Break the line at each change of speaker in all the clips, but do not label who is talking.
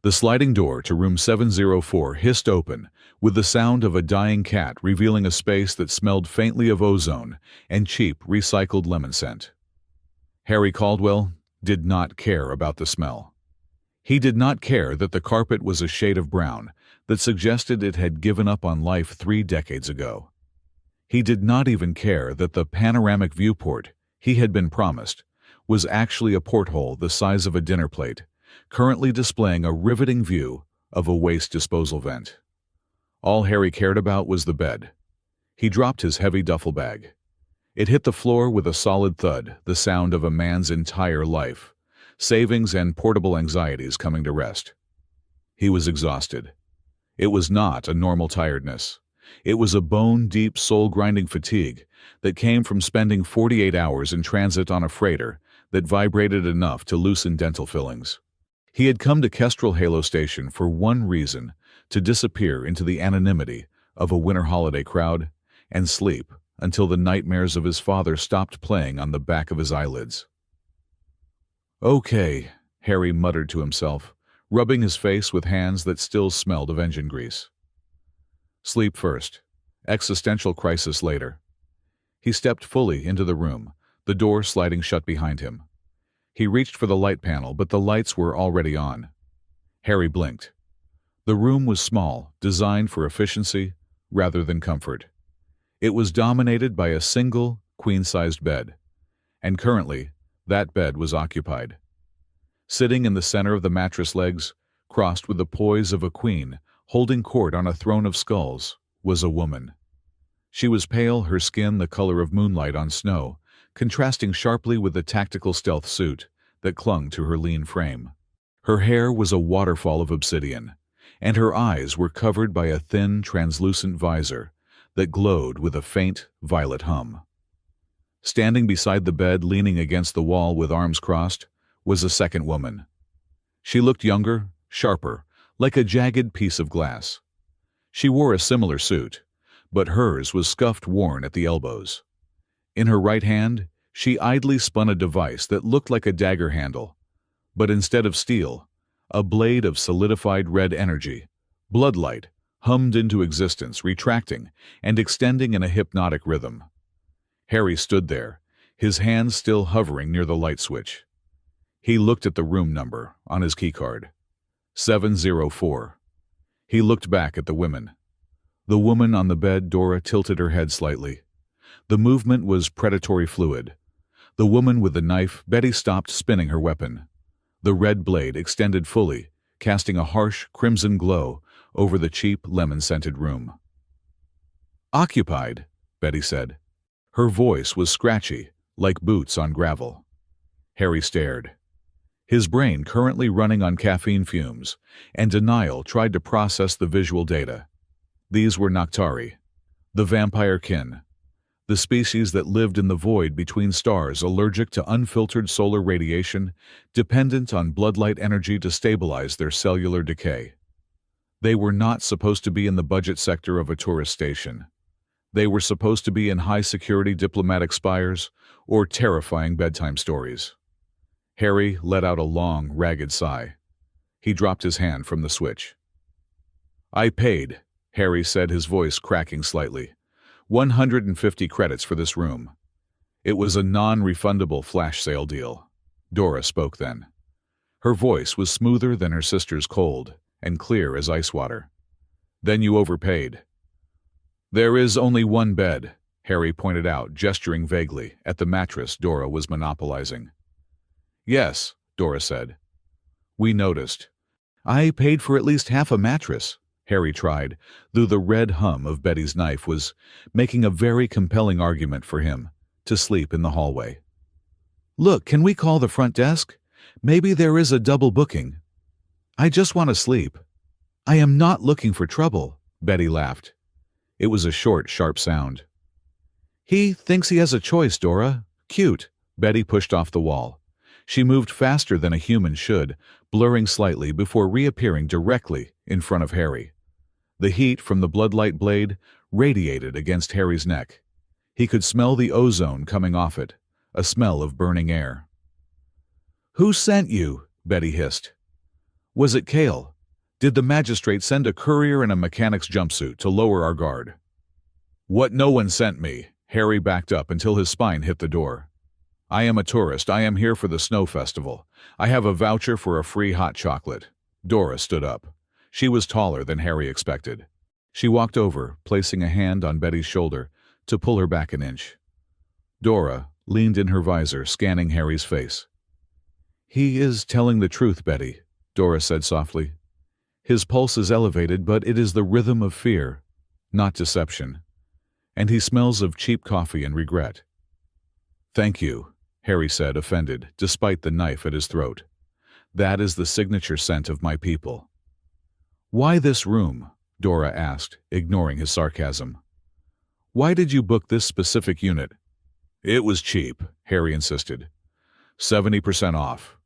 The sliding door to room 704 hissed open, with the sound of a dying cat revealing a space that smelled faintly of ozone and cheap recycled lemon scent. Harry Caldwell did not care about the smell. He did not care that the carpet was a shade of brown that suggested it had given up on life 3 decades ago. He did not even care that the panoramic viewport he had been promised was actually a porthole the size of a dinner plate, currently displaying a riveting view of a waste disposal vent. All Harry cared about was the bed. He dropped his heavy duffel bag. It hit the floor with a solid thud, the sound of a man's entire life, savings and portable anxieties coming to rest. He was exhausted. It was not a normal tiredness. It was a bone-deep, soul-grinding fatigue that came from spending 48 hours in transit on a freighter that vibrated enough to loosen dental fillings. He had come to Kestrel Halo Station for one reason: to disappear into the anonymity of a winter holiday crowd and sleep until the nightmares of his father stopped playing on the back of his eyelids. "Okay," Harry muttered to himself, rubbing his face with hands that still smelled of engine grease. Sleep first, existential crisis later. He stepped fully into the room, the door sliding shut behind him. He reached for the light panel, but the lights were already on. Harry blinked. The room was small, designed for efficiency rather than comfort. It was dominated by a single, queen-sized bed, and currently, that bed was occupied. Sitting in the center of the mattress legs, crossed with the poise of a queen holding court on a throne of skulls, was a woman. She was pale, her skin the color of moonlight on snow, contrasting sharply with the tactical stealth suit that clung to her lean frame. Her hair was a waterfall of obsidian, and her eyes were covered by a thin, translucent visor that glowed with a faint, violet hum. Standing beside the bed, leaning against the wall with arms crossed, was a second woman. She looked younger, sharper, like a jagged piece of glass. She wore a similar suit, but hers was scuffed, worn at the elbows. In her right hand, she idly spun a device that looked like a dagger handle, but instead of steel, a blade of solidified red energy, bloodlight, hummed into existence, retracting and extending in a hypnotic rhythm. Harry stood there, his hands still hovering near the light switch. He looked at the room number on his keycard. 704. He looked back at the women. The woman on the bed, Dora, tilted her head slightly. The movement was predatory fluid. The woman with the knife, Betty, stopped spinning her weapon. The red blade extended fully, casting a harsh, crimson glow over the cheap, lemon-scented room. "Occupied," Betty said. Her voice was scratchy, like boots on gravel. Harry stared. His brain currently running on caffeine fumes, and denial tried to process the visual data. These were Noctari, the vampire kin, the species that lived in the void between stars, allergic to unfiltered solar radiation, dependent on bloodlight energy to stabilize their cellular decay. They were not supposed to be in the budget sector of a tourist station. They were supposed to be in high-security diplomatic spires or terrifying bedtime stories. Harry let out a long, ragged sigh. He dropped his hand from the switch. "I paid," Harry said, his voice cracking slightly. 150 credits for this room. It was a non-refundable flash sale deal. Dora spoke then. Her voice was smoother than her sister's, cold and clear as ice water. "Then you overpaid." "There is only one bed," Harry pointed out, gesturing vaguely at the mattress Dora was monopolizing. "Yes," Dora said. "We noticed." "I paid for at least half a mattress," Harry tried, though the red hum of Betty's knife was making a very compelling argument for him to sleep in the hallway. "Look, can we call the front desk? Maybe there is a double booking." "I just want to sleep." "I am not looking for trouble," Betty laughed. It was a short, sharp sound. "He thinks he has a choice, Dora. Cute." Betty pushed off the wall. She moved faster than a human should, blurring slightly before reappearing directly in front of Harry. The heat from the bloodlight blade radiated against Harry's neck. He could smell the ozone coming off it, a smell of burning air. "Who sent you?" Betty hissed. "Was it Kale?" Did the magistrate send a courier in a mechanic's jumpsuit to lower our guard? What? No one sent me. Harry backed up until his spine hit the door. I am a tourist. I am here for the snow festival. I have a voucher for a free hot chocolate. Dora stood up. She was taller than Harry expected. She walked over, placing a hand on Betty's shoulder to pull her back an inch. Dora leaned in her visor, scanning Harry's face. He is telling the truth, Betty, Dora said softly. His pulse is elevated, but it is the rhythm of fear, not deception. And he smells of cheap coffee and regret. Thank you, Harry said, offended, despite the knife at his throat. That is the signature scent of my people. Why this room? Dora asked, ignoring his sarcasm. Why did you book this specific unit? It was cheap, Harry insisted. 70% off.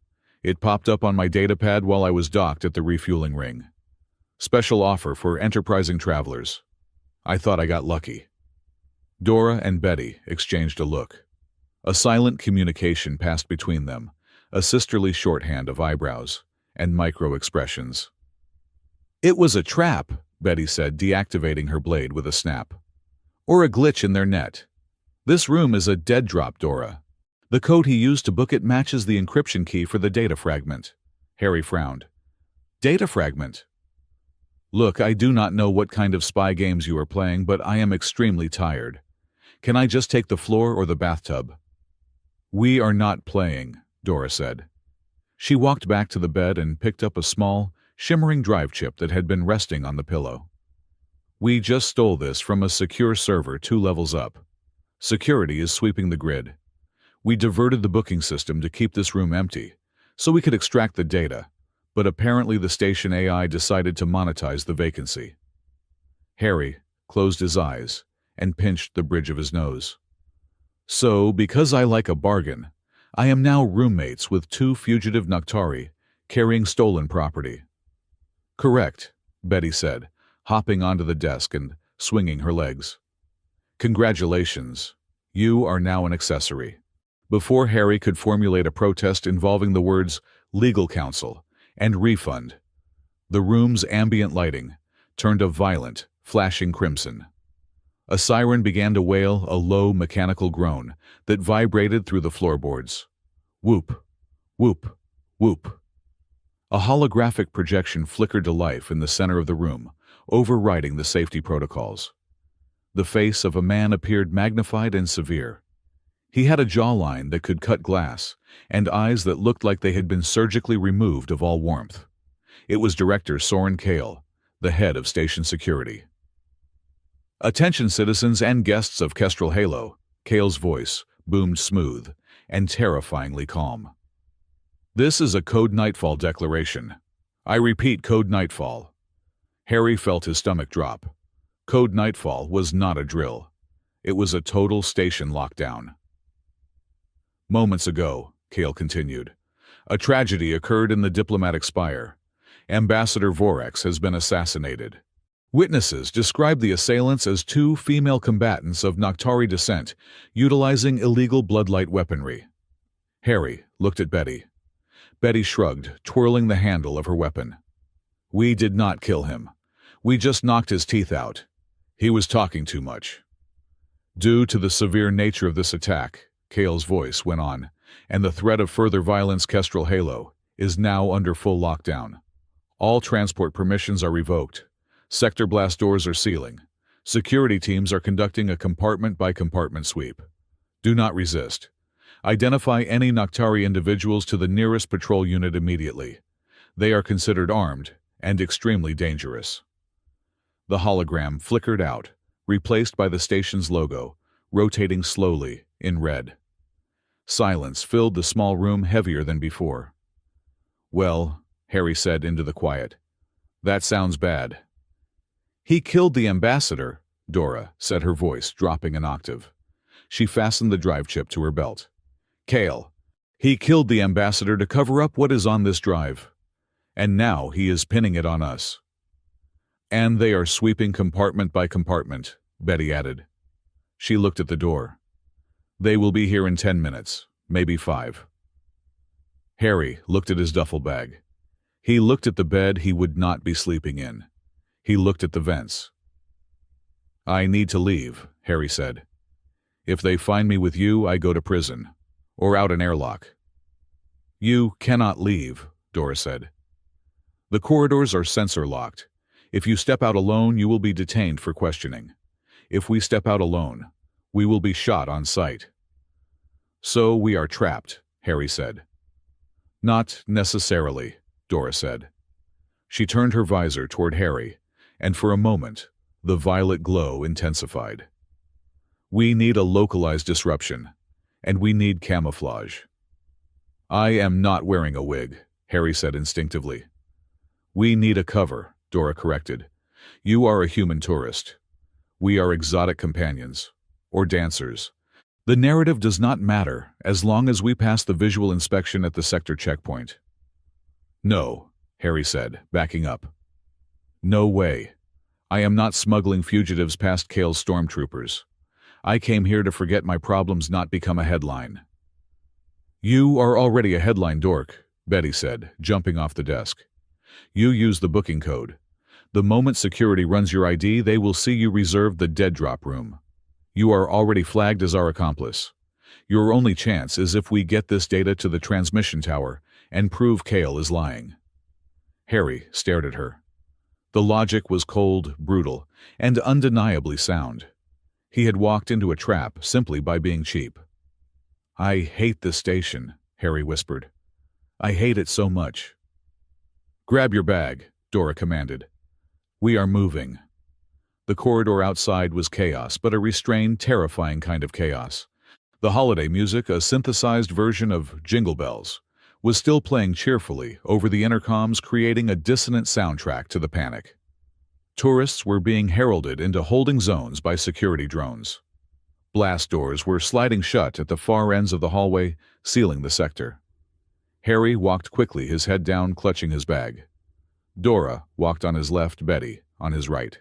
It popped up on my datapad while I was docked at the refueling ring. Special offer for enterprising travelers. I thought I got lucky. Dora and Betty exchanged a look. A silent communication passed between them, a sisterly shorthand of eyebrows and micro-expressions. It was a trap, Betty said, deactivating her blade with a snap. Or a glitch in their net. This room is a dead drop, Dora. The code he used to book it matches the encryption key for the data fragment. Harry frowned. Data fragment? Look, I do not know what kind of spy games you are playing, but I am extremely tired. Can I just take the floor or the bathtub? We are not playing, Dora said. She walked back to the bed and picked up a small, shimmering drive chip that had been resting on the pillow. We just stole this from a secure server 2 levels up. Security is sweeping the grid. We diverted the booking system to keep this room empty, so we could extract the data, but apparently the station AI decided to monetize the vacancy. Harry closed his eyes and pinched the bridge of his nose. So, because I like a bargain, I am now roommates with 2 fugitive Noctari carrying stolen property. Correct, Betty said, hopping onto the desk and swinging her legs. Congratulations. You are now an accessory. Before Harry could formulate a protest involving the words legal counsel and refund, the room's ambient lighting turned a violent, flashing crimson. A siren began to wail, a low mechanical groan that vibrated through the floorboards. Whoop, whoop, whoop. A holographic projection flickered to life in the center of the room, overriding the safety protocols. The face of a man appeared magnified and severe. He had a jawline that could cut glass, and eyes that looked like they had been surgically removed of all warmth. It was Director Soren Kale, the head of station security. Attention citizens and guests of Kestrel Halo, Kale's voice boomed smooth and terrifyingly calm. This is a Code Nightfall declaration. I repeat, Code Nightfall. Harry felt his stomach drop. Code Nightfall was not a drill. It was a total station lockdown. Moments ago, Kale continued, a tragedy occurred in the diplomatic spire. Ambassador Vorex has been assassinated. Witnesses described the assailants as 2 female combatants of Noctari descent, utilizing illegal bloodlight weaponry. Harry looked at Betty. Betty shrugged, twirling the handle of her weapon. We did not kill him. We just knocked his teeth out. He was talking too much. Due to the severe nature of this attack, Kale's voice went on, and the threat of further violence, Kestrel Halo is now under full lockdown. All transport permissions are revoked. Sector blast doors are sealing. Security teams are conducting a compartment-by-compartment sweep. Do not resist. Identify any Noctari individuals to the nearest patrol unit immediately. They are considered armed and extremely dangerous. The hologram flickered out, replaced by the station's logo, rotating slowly in red. Silence filled the small room, heavier than before. Well, Harry said into the quiet, that sounds bad. He killed the ambassador, Dora said, her voice dropping an octave. She fastened the drive chip to her belt. Kale, he killed the ambassador to cover up what is on this drive. And now he is pinning it on us. And they are sweeping compartment by compartment, Betty added. She looked at the door. They will be here in 10 minutes, maybe 5. Harry looked at his duffel bag. He looked at the bed he would not be sleeping in. He looked at the vents. "I need to leave," Harry said. "If they find me with you, I go to prison. Or out an airlock." "You cannot leave," Dora said. "The corridors are sensor-locked. If you step out alone, you will be detained for questioning. If we step out alone, we will be shot on sight." "So we are trapped," Harry said. "Not necessarily," Dora said. She turned her visor toward Harry, and for a moment, the violet glow intensified. "We need a localized disruption, and we need camouflage." "I am not wearing a wig," Harry said instinctively. "We need a cover," Dora corrected. "You are a human tourist. We are exotic companions, or dancers. The narrative does not matter as long as we pass the visual inspection at the sector checkpoint." "No," Harry said, backing up. "No way. I am not smuggling fugitives past Kale's stormtroopers. I came here to forget my problems, not become a headline." "You are already a headline, Dork," Betty said, jumping off the desk. "You use the booking code. The moment security runs your ID, they will see you reserved the dead drop room. You are already flagged as our accomplice. Your only chance is if we get this data to the transmission tower and prove Kale is lying." Harry stared at her. The logic was cold, brutal, and undeniably sound. He had walked into a trap simply by being cheap. "I hate this station," Harry whispered. "I hate it so much." "Grab your bag," Dora commanded. "We are moving." The corridor outside was chaos, but a restrained, terrifying kind of chaos. The holiday music, a synthesized version of Jingle Bells, was still playing cheerfully over the intercoms, creating a dissonant soundtrack to the panic. Tourists were being heralded into holding zones by security drones. Blast doors were sliding shut at the far ends of the hallway, sealing the sector. Harry walked quickly, his head down, clutching his bag. Dora walked on his left, Betty on his right.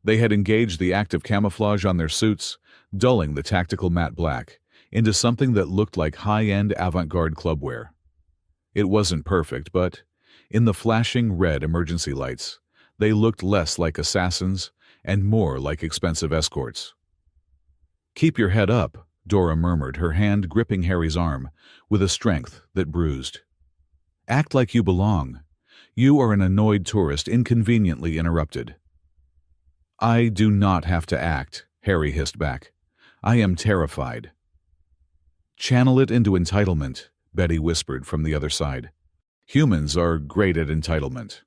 They had engaged the active camouflage on their suits, dulling the tactical matte black into something that looked like high-end avant-garde clubwear. It wasn't perfect, but, in the flashing red emergency lights, they looked less like assassins and more like expensive escorts. "Keep your head up," Dora murmured, her hand gripping Harry's arm with a strength that bruised. "Act like you belong. You are an annoyed tourist inconveniently interrupted." "I do not have to act," Harry hissed back. "I am terrified." "Channel it into entitlement," Betty whispered from the other side. "Humans are great at entitlement."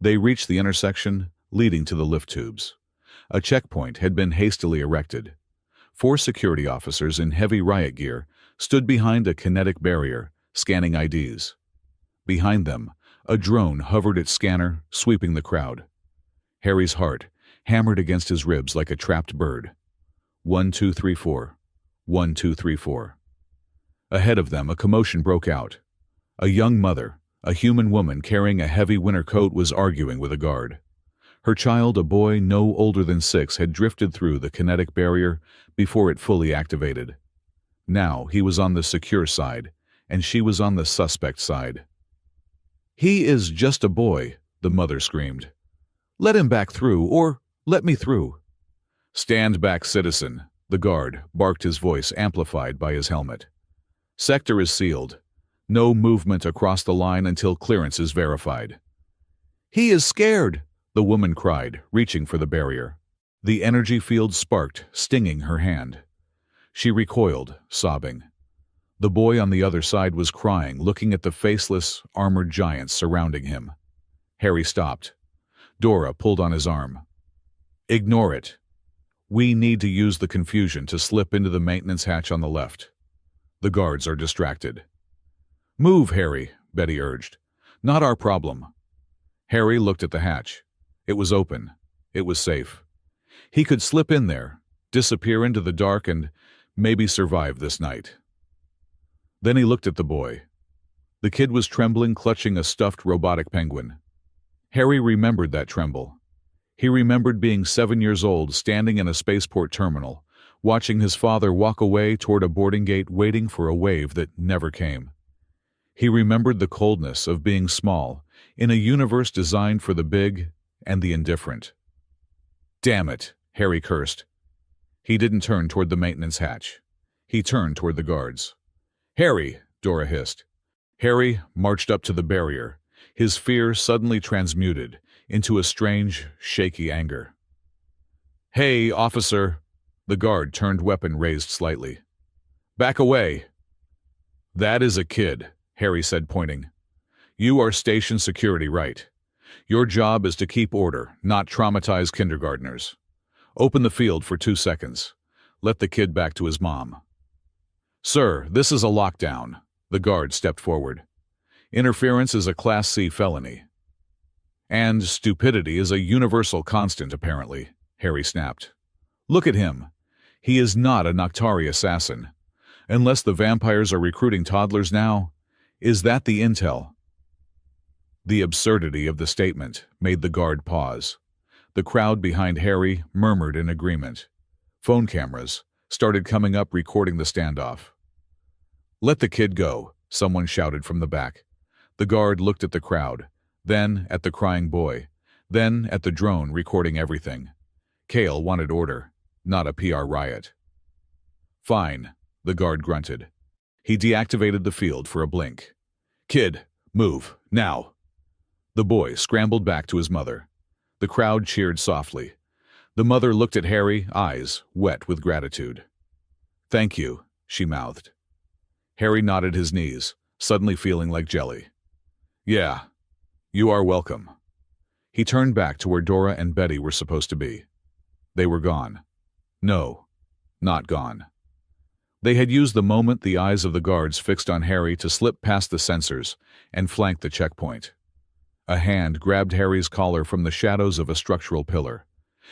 They reached the intersection leading to the lift tubes. A checkpoint had been hastily erected. 4 security officers in heavy riot gear stood behind a kinetic barrier, scanning IDs. Behind them, a drone hovered its scanner, sweeping the crowd. Harry's heart hammered against his ribs like a trapped bird. 1, 2, 3, 4. 1, 2, 3, 4. Ahead of them, a commotion broke out. A young mother, a human woman carrying a heavy winter coat, was arguing with a guard. Her child, a boy no older than 6, had drifted through the kinetic barrier before it fully activated. Now he was on the secure side, and she was on the suspect side. "He is just a boy," the mother screamed. "Let him back through, or let me through." "Stand back, citizen," the guard barked, his voice amplified by his helmet. "Sector is sealed. No movement across the line until clearance is verified." "He is scared," the woman cried, reaching for the barrier. The energy field sparked, stinging her hand. She recoiled, sobbing. The boy on the other side was crying, looking at the faceless, armored giants surrounding him. Harry stopped. Dora pulled on his arm. "Ignore it. We need to use the confusion to slip into the maintenance hatch on the left. The guards are distracted." "Move, Harry," Betty urged. "Not our problem." Harry looked at the hatch. It was open. It was safe. He could slip in there, disappear into the dark, and maybe survive this night. Then he looked at the boy. The kid was trembling, clutching a stuffed robotic penguin. Harry remembered that tremble. He remembered being 7 years old, standing in a spaceport terminal, watching his father walk away toward a boarding gate, waiting for a wave that never came. He remembered the coldness of being small in a universe designed for the big and the indifferent. "Damn it," Harry cursed. He didn't turn toward the maintenance hatch. He turned toward the guards. "Harry," Dora hissed. Harry marched up to the barrier, his fear suddenly transmuted into a strange, shaky anger. "Hey, officer!" The guard turned, weapon raised slightly. "Back away!" "That is a kid," Harry said, pointing. "You are station security, right? Your job is to keep order, not traumatize kindergartners. Open the field for 2 seconds. Let the kid back to his mom." "Sir, this is a lockdown." The guard stepped forward. "Interference is a Class C felony." "And stupidity is a universal constant, apparently," Harry snapped. "Look at him. He is not a Noctari assassin. Unless the vampires are recruiting toddlers now, is that the intel?" The absurdity of the statement made the guard pause. The crowd behind Harry murmured in agreement. Phone cameras started coming up, recording the standoff. "Let the kid go," someone shouted from the back. The guard looked at the crowd, then at the crying boy, then at the drone recording everything. Cale wanted order, not a PR riot. "Fine," the guard grunted. He deactivated the field for a blink. "Kid, move, now." The boy scrambled back to his mother. The crowd cheered softly. The mother looked at Harry, eyes wet with gratitude. "Thank you," she mouthed. Harry nodded his knees, suddenly feeling like jelly. "Yeah, you are welcome." He turned back to where Dora and Betty were supposed to be. They were gone. No, not gone. They had used the moment the eyes of the guards fixed on Harry to slip past the sensors and flank the checkpoint. A hand grabbed Harry's collar from the shadows of a structural pillar.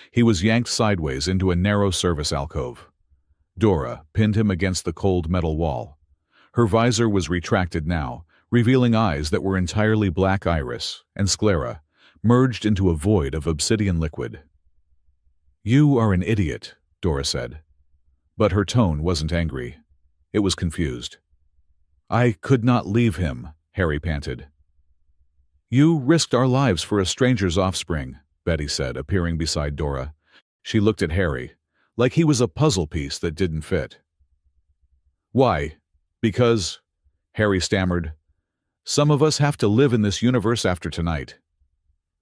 He was yanked sideways into a narrow service alcove. Dora pinned him against the cold metal wall. Her visor was retracted now, revealing eyes that were entirely black iris and sclera, merged into a void of obsidian liquid. "You are an idiot," Dora said. But her tone wasn't angry. It was confused. "I could not leave him," Harry panted. "You risked our lives for a stranger's offspring," Betty said, appearing beside Dora. She looked at Harry, like he was a puzzle piece that didn't fit. "Why? Because," Harry stammered, "some of us have to live in this universe after tonight."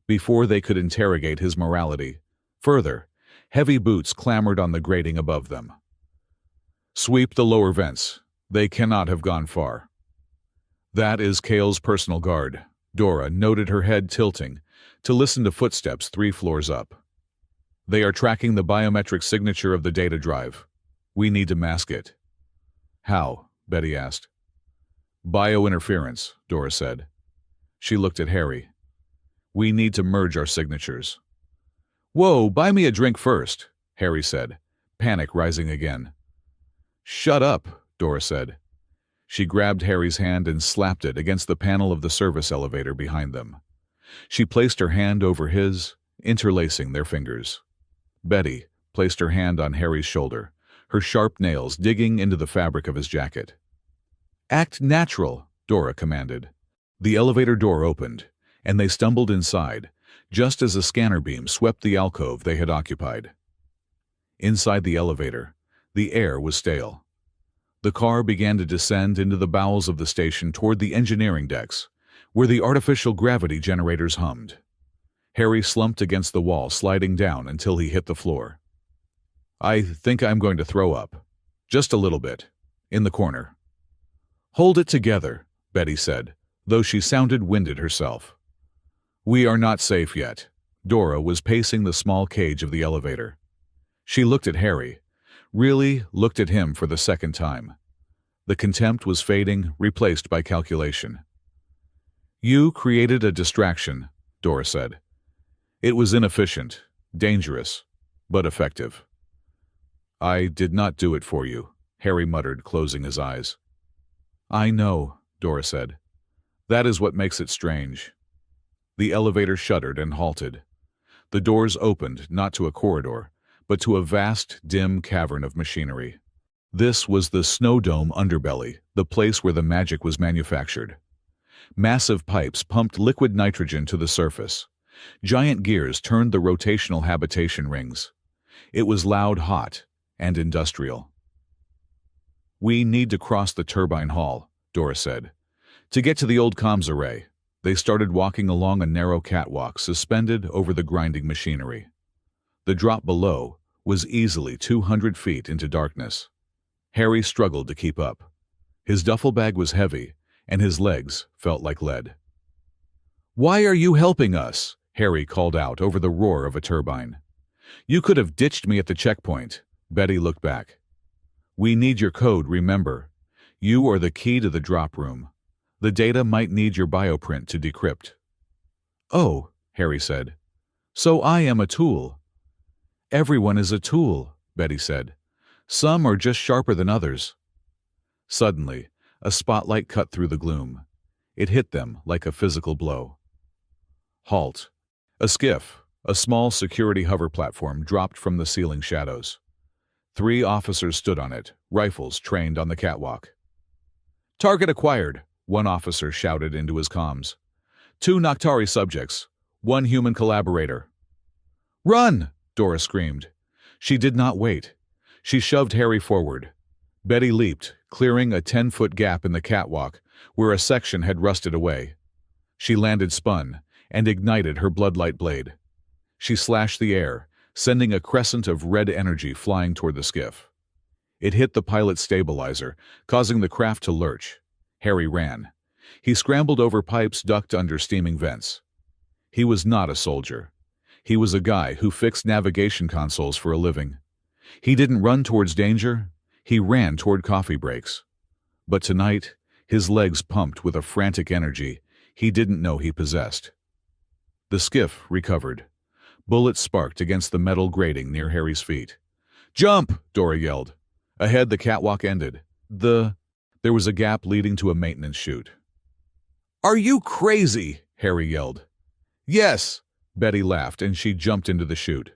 Before they could interrogate his morality further, heavy boots clambered on the grating above them. "Sweep the lower vents. They cannot have gone far." "That is Cale's personal guard." Dora noted, her head tilting, to listen to footsteps 3 floors up. "They are tracking the biometric signature of the data drive. We need to mask it." "How?" Betty asked. "Biointerference," Dora said. She looked at Harry. "We need to merge our signatures." "Whoa, buy me a drink first," Harry said, panic rising again. "Shut up," Dora said. She grabbed Harry's hand and slapped it against the panel of the service elevator behind them. She placed her hand over his, interlacing their fingers. Betty placed her hand on Harry's shoulder, her sharp nails digging into the fabric of his jacket. "Act natural," Dora commanded. The elevator door opened, and they stumbled inside, just as a scanner beam swept the alcove they had occupied. Inside the elevator, the air was stale. The car began to descend into the bowels of the station toward the engineering decks, where the artificial gravity generators hummed. Harry slumped against the wall, sliding down until he hit the floor. "I think I'm going to throw up. Just a little bit. In the corner." "Hold it together," Betty said, though she sounded winded herself. "We are not safe yet." Dora was pacing the small cage of the elevator. She looked at Harry, really looked at him for the second time. The contempt was fading, replaced by calculation. "You created a distraction," Dora said. "It was inefficient, dangerous, but effective." "I did not do it for you," Harry muttered, closing his eyes. "I know," Dora said. "That is what makes it strange." The elevator shuddered and halted. The doors opened not to a corridor, but to a vast, dim cavern of machinery. This was the Snow Dome underbelly, the place where the magic was manufactured. Massive pipes pumped liquid nitrogen to the surface. Giant gears turned the rotational habitation rings. It was loud, hot, and industrial. "We need to cross the turbine hall," Dora said. "To get to the old comms array." They started walking along a narrow catwalk suspended over the grinding machinery. The drop below was easily 200 feet into darkness. Harry struggled to keep up. His duffel bag was heavy, and his legs felt like lead. "Why are you helping us?" Harry called out over the roar of a turbine. "You could have ditched me at the checkpoint." Betty looked back. "We need your code, remember. You are the key to the drop room. The data might need your bioprint to decrypt." "Oh," Harry said. "So I am a tool." "Everyone is a tool," Betty said. "Some are just sharper than others." Suddenly, a spotlight cut through the gloom. It hit them like a physical blow. "Halt." A skiff, a small security hover platform, dropped from the ceiling shadows. 3 officers stood on it, rifles trained on the catwalk. "Target acquired," one officer shouted into his comms. 2 Noctari subjects, 1 human collaborator. "Run!" Dora screamed. She did not wait. She shoved Harry forward. Betty leaped, clearing a 10-foot gap in the catwalk where a section had rusted away. She landed spun and ignited her bloodlight blade. She slashed the air, sending a crescent of red energy flying toward the skiff. It hit the pilot's stabilizer, causing the craft to lurch. Harry ran. He scrambled over pipes, ducked under steaming vents. He was not a soldier. He was a guy who fixed navigation consoles for a living. He didn't run towards danger. He ran toward coffee breaks. But tonight, his legs pumped with a frantic energy he didn't know he possessed. The skiff recovered. Bullets sparked against the metal grating near Harry's feet. "Jump!" Dora yelled. Ahead, the catwalk ended. There was a gap leading to a maintenance chute. "Are you crazy?" Harry yelled. "Yes!" Betty laughed, and she jumped into the chute.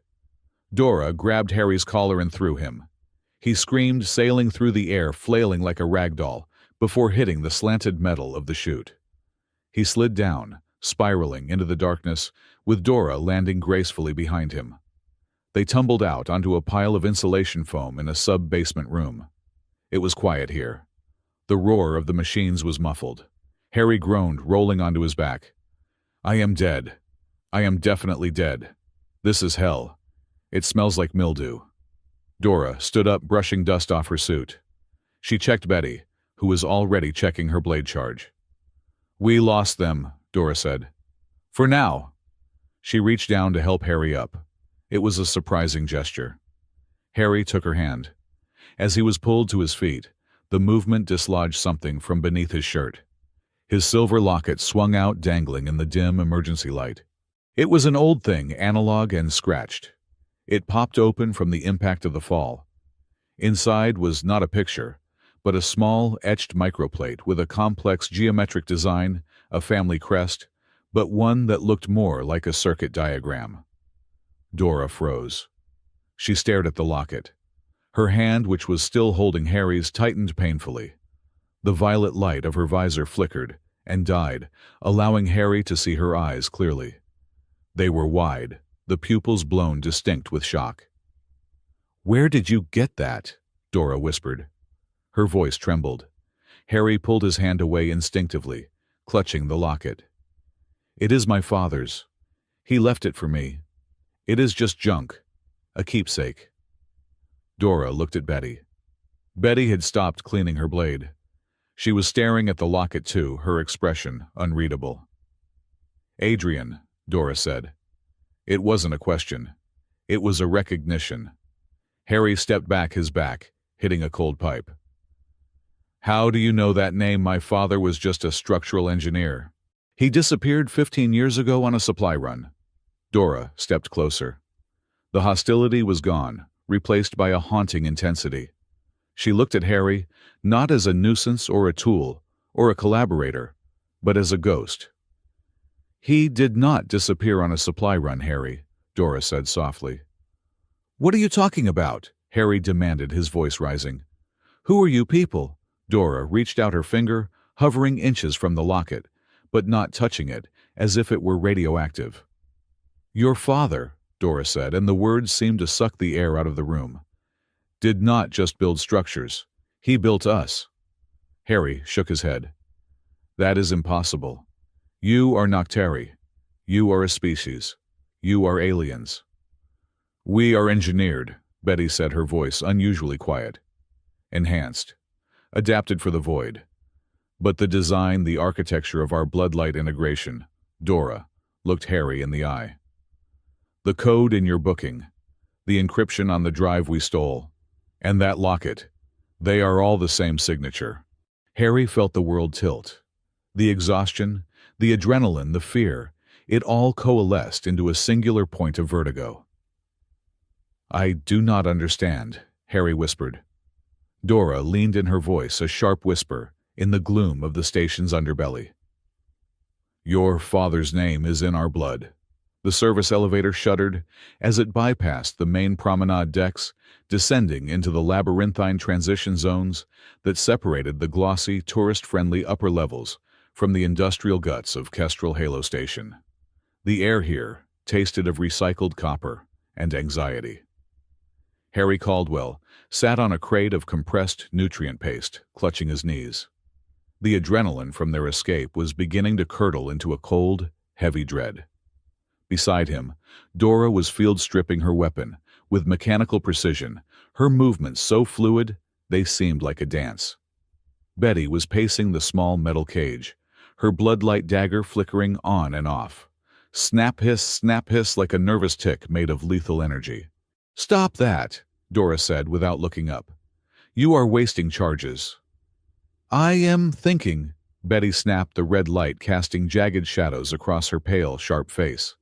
Dora grabbed Harry's collar and threw him. He screamed, sailing through the air, flailing like a rag doll, before hitting the slanted metal of the chute. He slid down, spiraling into the darkness, with Dora landing gracefully behind him. They tumbled out onto a pile of insulation foam in a sub-basement room. It was quiet here. The roar of the machines was muffled. Harry groaned, rolling onto his back. "I am dead. I am definitely dead. This is hell. It smells like mildew." Dora stood up, brushing dust off her suit. She checked Betty, who was already checking her blade charge. "We lost them," Dora said. "For now." She reached down to help Harry up. It was a surprising gesture. Harry took her hand. As he was pulled to his feet, the movement dislodged something from beneath his shirt. His silver locket swung out, dangling in the dim emergency light. It was an old thing, analog and scratched. It popped open from the impact of the fall. Inside was not a picture, but a small, etched microplate with a complex geometric design, a family crest, but one that looked more like a circuit diagram. Dora froze. She stared at the locket. Her hand, which was still holding Harry's, tightened painfully. The violet light of her visor flickered and died, allowing Harry to see her eyes clearly. They were wide, the pupils blown distinct with shock. "Where did you get that?" Dora whispered. Her voice trembled. Harry pulled his hand away instinctively, clutching the locket. "It is my father's. He left it for me. It is just junk, a keepsake." Dora looked at Betty. Betty had stopped cleaning her blade. She was staring at the locket too, her expression unreadable. "Adrian," Dora said. It wasn't a question. It was a recognition. Harry stepped back, his back hitting a cold pipe. "How do you know that name? My father was just a structural engineer. He disappeared 15 years ago on a supply run." Dora stepped closer. The hostility was gone, replaced by a haunting intensity. She looked at Harry, not as a nuisance or a tool or a collaborator, but as a ghost. "He did not disappear on a supply run, Harry," Dora said softly. "What are you talking about?" Harry demanded, his voice rising. "Who are you people?" Dora reached out her finger, hovering inches from the locket, but not touching it, as if it were radioactive. "Your father," Dora said, and the words seemed to suck the air out of the room, "did not just build structures. He built us." Harry shook his head. "That is impossible. You are Noctari. You are a species. You are aliens." "We are engineered," Betty said, her voice unusually quiet. "Enhanced. Adapted for the void. But the design, the architecture of our bloodlight integration," Dora looked Harry in the eye. "The code in your booking, the encryption on the drive we stole, and that locket, they are all the same signature." Harry felt the world tilt. The exhaustion, the adrenaline, the fear, it all coalesced into a singular point of vertigo. "I do not understand," Harry whispered. Dora leaned in, her voice a sharp whisper in the gloom of the station's underbelly. "Your father's name is in our blood." The service elevator shuddered as it bypassed the main promenade decks, descending into the labyrinthine transition zones that separated the glossy, tourist-friendly upper levels from the industrial guts of Kestrel Halo Station. The air here tasted of recycled copper and anxiety. Harry Caldwell sat on a crate of compressed nutrient paste, clutching his knees. The adrenaline from their escape was beginning to curdle into a cold, heavy dread. Beside him, Dora was field-stripping her weapon with mechanical precision, her movements so fluid they seemed like a dance. Betty was pacing the small metal cage, her bloodlight dagger flickering on and off. Snap hiss, like a nervous tick made of lethal energy. "Stop that," Dora said without looking up. "You are wasting charges." "I am thinking," Betty snapped, the red light casting jagged shadows across her pale, sharp face.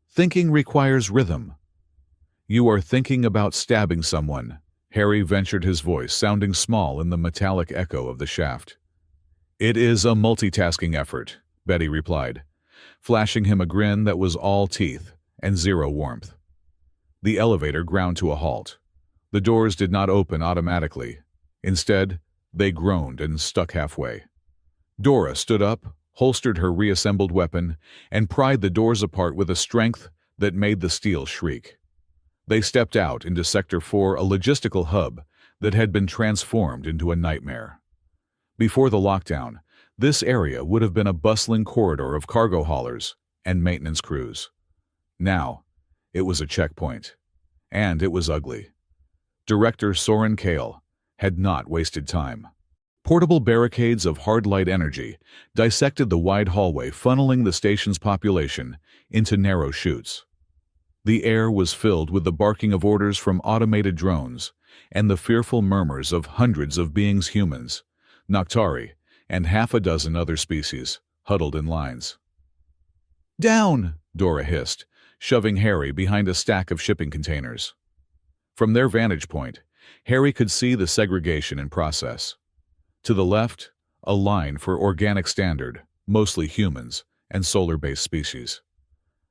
"Thinking requires rhythm." "You are thinking about stabbing someone," Harry ventured, his voice sounding small in the metallic echo of the shaft. "It is a multitasking effort," Betty replied, flashing him a grin that was all teeth and zero warmth. The elevator ground to a halt. The doors did not open automatically. Instead, they groaned and stuck halfway. Dora stood up, holstered her reassembled weapon, and pried the doors apart with a strength that made the steel shriek. They stepped out into Sector 4, a logistical hub that had been transformed into a nightmare. Before the lockdown, this area would have been a bustling corridor of cargo haulers and maintenance crews. Now, it was a checkpoint. And it was ugly. Director Soren Kale had not wasted time. Portable barricades of hard light energy dissected the wide hallway, funneling the station's population into narrow chutes. The air was filled with the barking of orders from automated drones and the fearful murmurs of hundreds of beings, humans, Noctari, and half a dozen other species, huddled in lines. "Down!" Dora hissed, shoving Harry behind a stack of shipping containers. From their vantage point, Harry could see the segregation in process. To the left, a line for organic standard, mostly humans and solar-based species.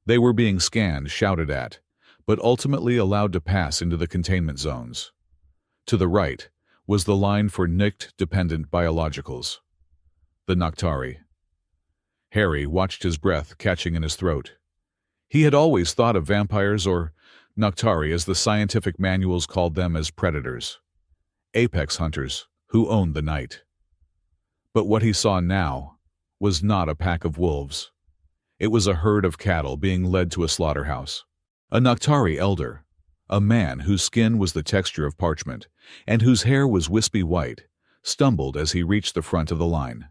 They were being scanned, shouted at, but ultimately allowed to pass into the containment zones. To the right was the line for NICT-dependent biologicals, the Noctari. Harry watched, his breath catching in his throat. He had always thought of vampires, or Noctari as the scientific manuals called them, as predators, apex hunters who owned the night. But what he saw now was not a pack of wolves. It was a herd of cattle being led to a slaughterhouse. A Noctari elder, a man whose skin was the texture of parchment and whose hair was wispy white, stumbled as he reached the front of the line.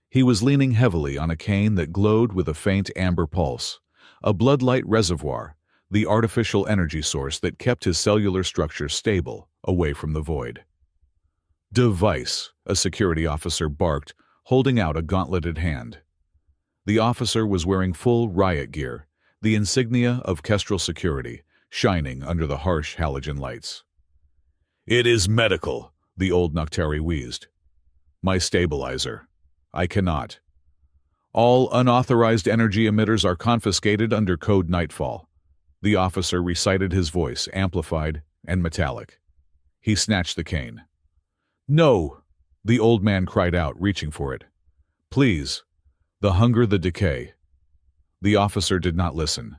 He was leaning heavily on a cane that glowed with a faint amber pulse, a bloodlight reservoir, the artificial energy source that kept his cellular structure stable away from the void. "Device," a security officer barked, holding out a gauntleted hand. The officer was wearing full riot gear, the insignia of Kestrel security, shining under the harsh halogen lights. "It is medical," the old Noctari wheezed. "My stabilizer. I cannot. All unauthorized energy emitters are confiscated under Code Nightfall." The officer recited, his voice amplified and metallic. He snatched the cane. "No!" the old man cried out, reaching for it. "Please, The hunger, the decay. The officer did not listen.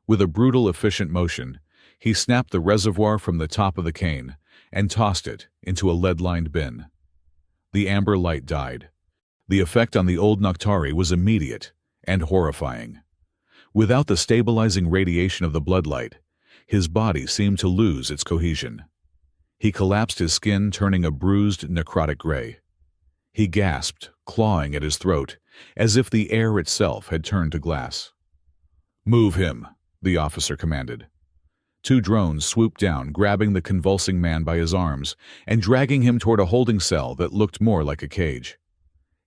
With a brutal, efficient motion, he snapped the reservoir from the top of the cane and tossed it into a lead-lined bin. The amber light died. The effect on the old Noctari was immediate and horrifying. Without the stabilizing radiation of the bloodlight, his body seemed to lose its cohesion. He collapsed, his skin turning a bruised, necrotic gray. He gasped, clawing at his throat, as if the air itself had turned to glass. "Move him," the officer commanded. 2 drones swooped down, grabbing the convulsing man by his arms and dragging him toward a holding cell that looked more like a cage.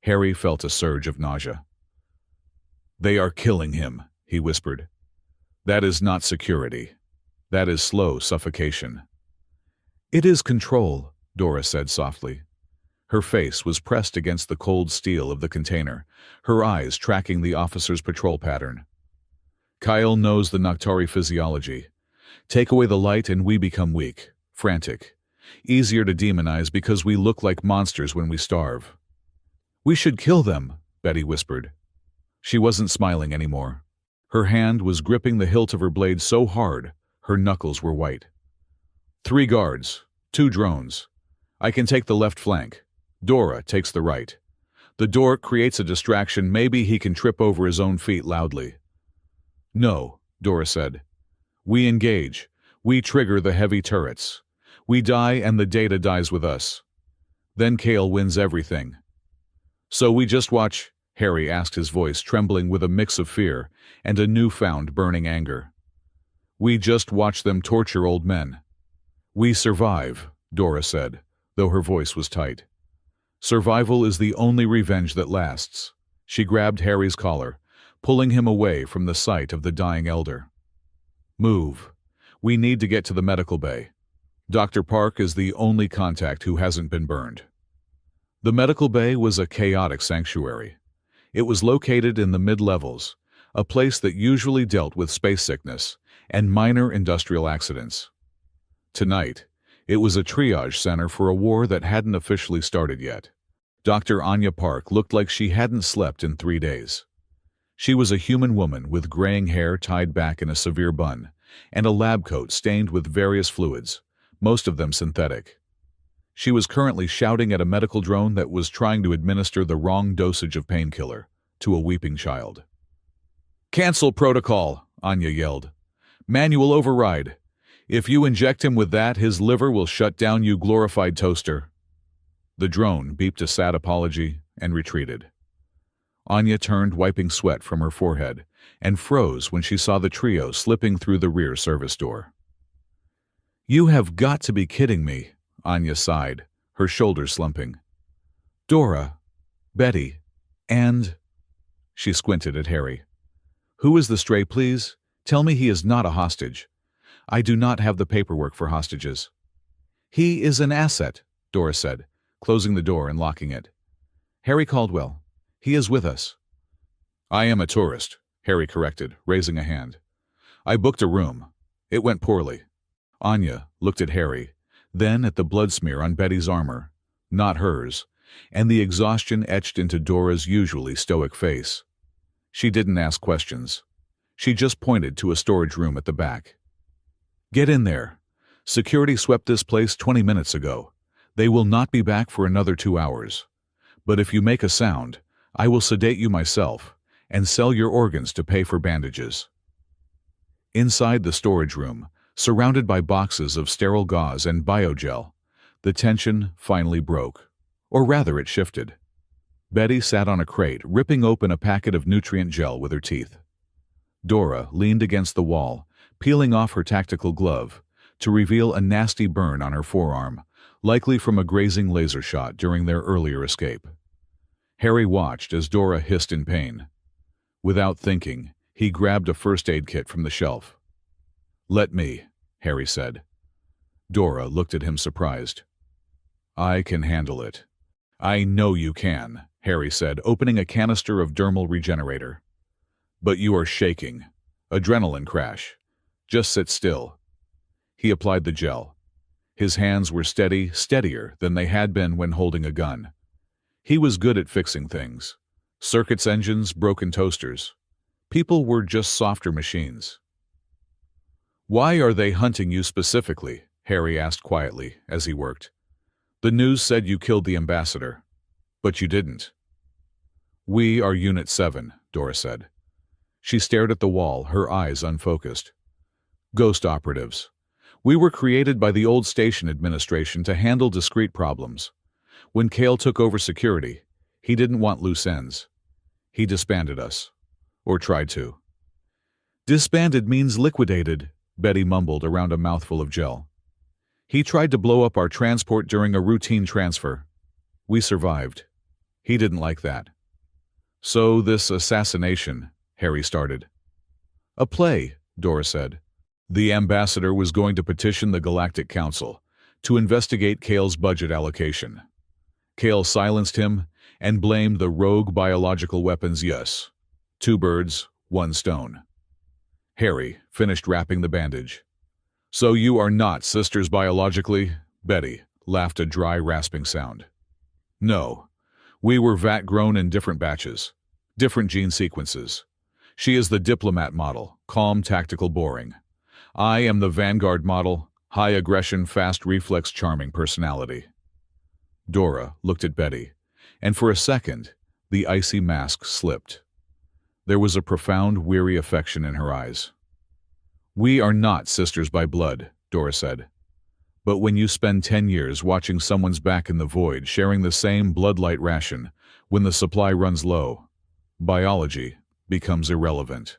Harry felt a surge of nausea. "They are killing him," he whispered. "That is not security. That is slow suffocation." "It is control," Dora said softly. Her face was pressed against the cold steel of the container, her eyes tracking the officer's patrol pattern. "Kyle knows the Noctari physiology. Take away the light and we become weak, frantic. Easier to demonize because we look like monsters when we starve." "We should kill them," Betty whispered. She wasn't smiling anymore. Her hand was gripping the hilt of her blade so hard, her knuckles were white. 3 guards, 2 drones. I can take the left flank. Dora takes the right. The Dork creates a distraction, maybe he can trip over his own feet loudly. "No," Dora said. "We engage. We trigger the heavy turrets. We die and the data dies with us. Then Kale wins everything." "So we just watch?" Harry asked, his voice trembling with a mix of fear and a newfound burning anger. "We just watch them torture old men." "We survive," Dora said, though her voice was tight. "Survival is the only revenge that lasts." She grabbed Harry's collar, pulling him away from the sight of the dying elder. "Move. We need to get to the medical bay. Dr. Park is the only contact who hasn't been burned." The medical bay was a chaotic sanctuary. It was located in the mid-levels, a place that usually dealt with space sickness and minor industrial accidents. Tonight, it was a triage center for a war that hadn't officially started yet. Dr. Anya Park looked like she hadn't slept in 3 days. She was a human woman with graying hair tied back in a severe bun, and a lab coat stained with various fluids, most of them synthetic. She was currently shouting at a medical drone that was trying to administer the wrong dosage of painkiller to a weeping child. "Cancel protocol," Anya yelled. "Manual override. If you inject him with that, his liver will shut down, you glorified toaster." The drone beeped a sad apology and retreated. Anya turned, wiping sweat from her forehead, and froze when she saw the trio slipping through the rear service door. "You have got to be kidding me," Anya sighed, her shoulders slumping. "Dora, Betty, and—" She squinted at Harry. "Who is the stray, please? Tell me he is not a hostage. I do not have the paperwork for hostages." "He is an asset," Dora said, closing the door and locking it. "Harry Caldwell. He is with us." "I am a tourist," Harry corrected, raising a hand. "I booked a room. It went poorly." Anya looked at Harry, then at the blood smear on Betty's armor, not hers, and the exhaustion etched into Dora's usually stoic face. She didn't ask questions. She just pointed to a storage room at the back. "Get in there. Security swept this place 20 minutes ago. They will not be back for another 2 hours. But if you make a sound, I will sedate you myself and sell your organs to pay for bandages." Inside the storage room, surrounded by boxes of sterile gauze and biogel, the tension finally broke. Or rather, it shifted. Betty sat on a crate, ripping open a packet of nutrient gel with her teeth. Dora leaned against the wall, peeling off her tactical glove, to reveal a nasty burn on her forearm, likely from a grazing laser shot during their earlier escape. Harry watched as Dora hissed in pain. Without thinking, he grabbed a first aid kit from the shelf. "Let me," Harry said. Dora looked at him surprised. "I can handle it." "I know you can," Harry said, opening a canister of dermal regenerator. "But you are shaking. Adrenaline crash. Just sit still." He applied the gel. His hands were steady, steadier than they had been when holding a gun. He was good at fixing things. Circuits, engines, broken toasters. People were just softer machines. "Why are they hunting you specifically?" Harry asked quietly as he worked. "The news said you killed the ambassador, but you didn't." "We are Unit 7, Dora said. She stared at the wall, her eyes unfocused. "Ghost operatives. We were created by the old station administration to handle discrete problems. When Kale took over security, he didn't want loose ends. He disbanded us. Or tried to." "Disbanded means liquidated," Betty mumbled around a mouthful of gel. "He tried to blow up our transport during a routine transfer. We survived. He didn't like that." "So this assassination," Harry started. "A play," Dora said. "The ambassador was going to petition the Galactic Council to investigate Kale's budget allocation. Kale silenced him and blamed the rogue biological weapons. Yes. 2 birds, 1 stone." Harry finished wrapping the bandage. "So you are not sisters biologically?" Betty laughed, a dry, rasping sound. "No. We were vat-grown in different batches, different gene sequences. She is the diplomat model, calm, tactical, boring. I am the vanguard model, high aggression, fast reflex, charming personality." Dora looked at Betty, and for a second, the icy mask slipped. There was a profound, weary affection in her eyes. "We are not sisters by blood," Dora said. "But when you spend 10 years watching someone's back in the void, sharing the same bloodlight ration, when the supply runs low, biology becomes irrelevant."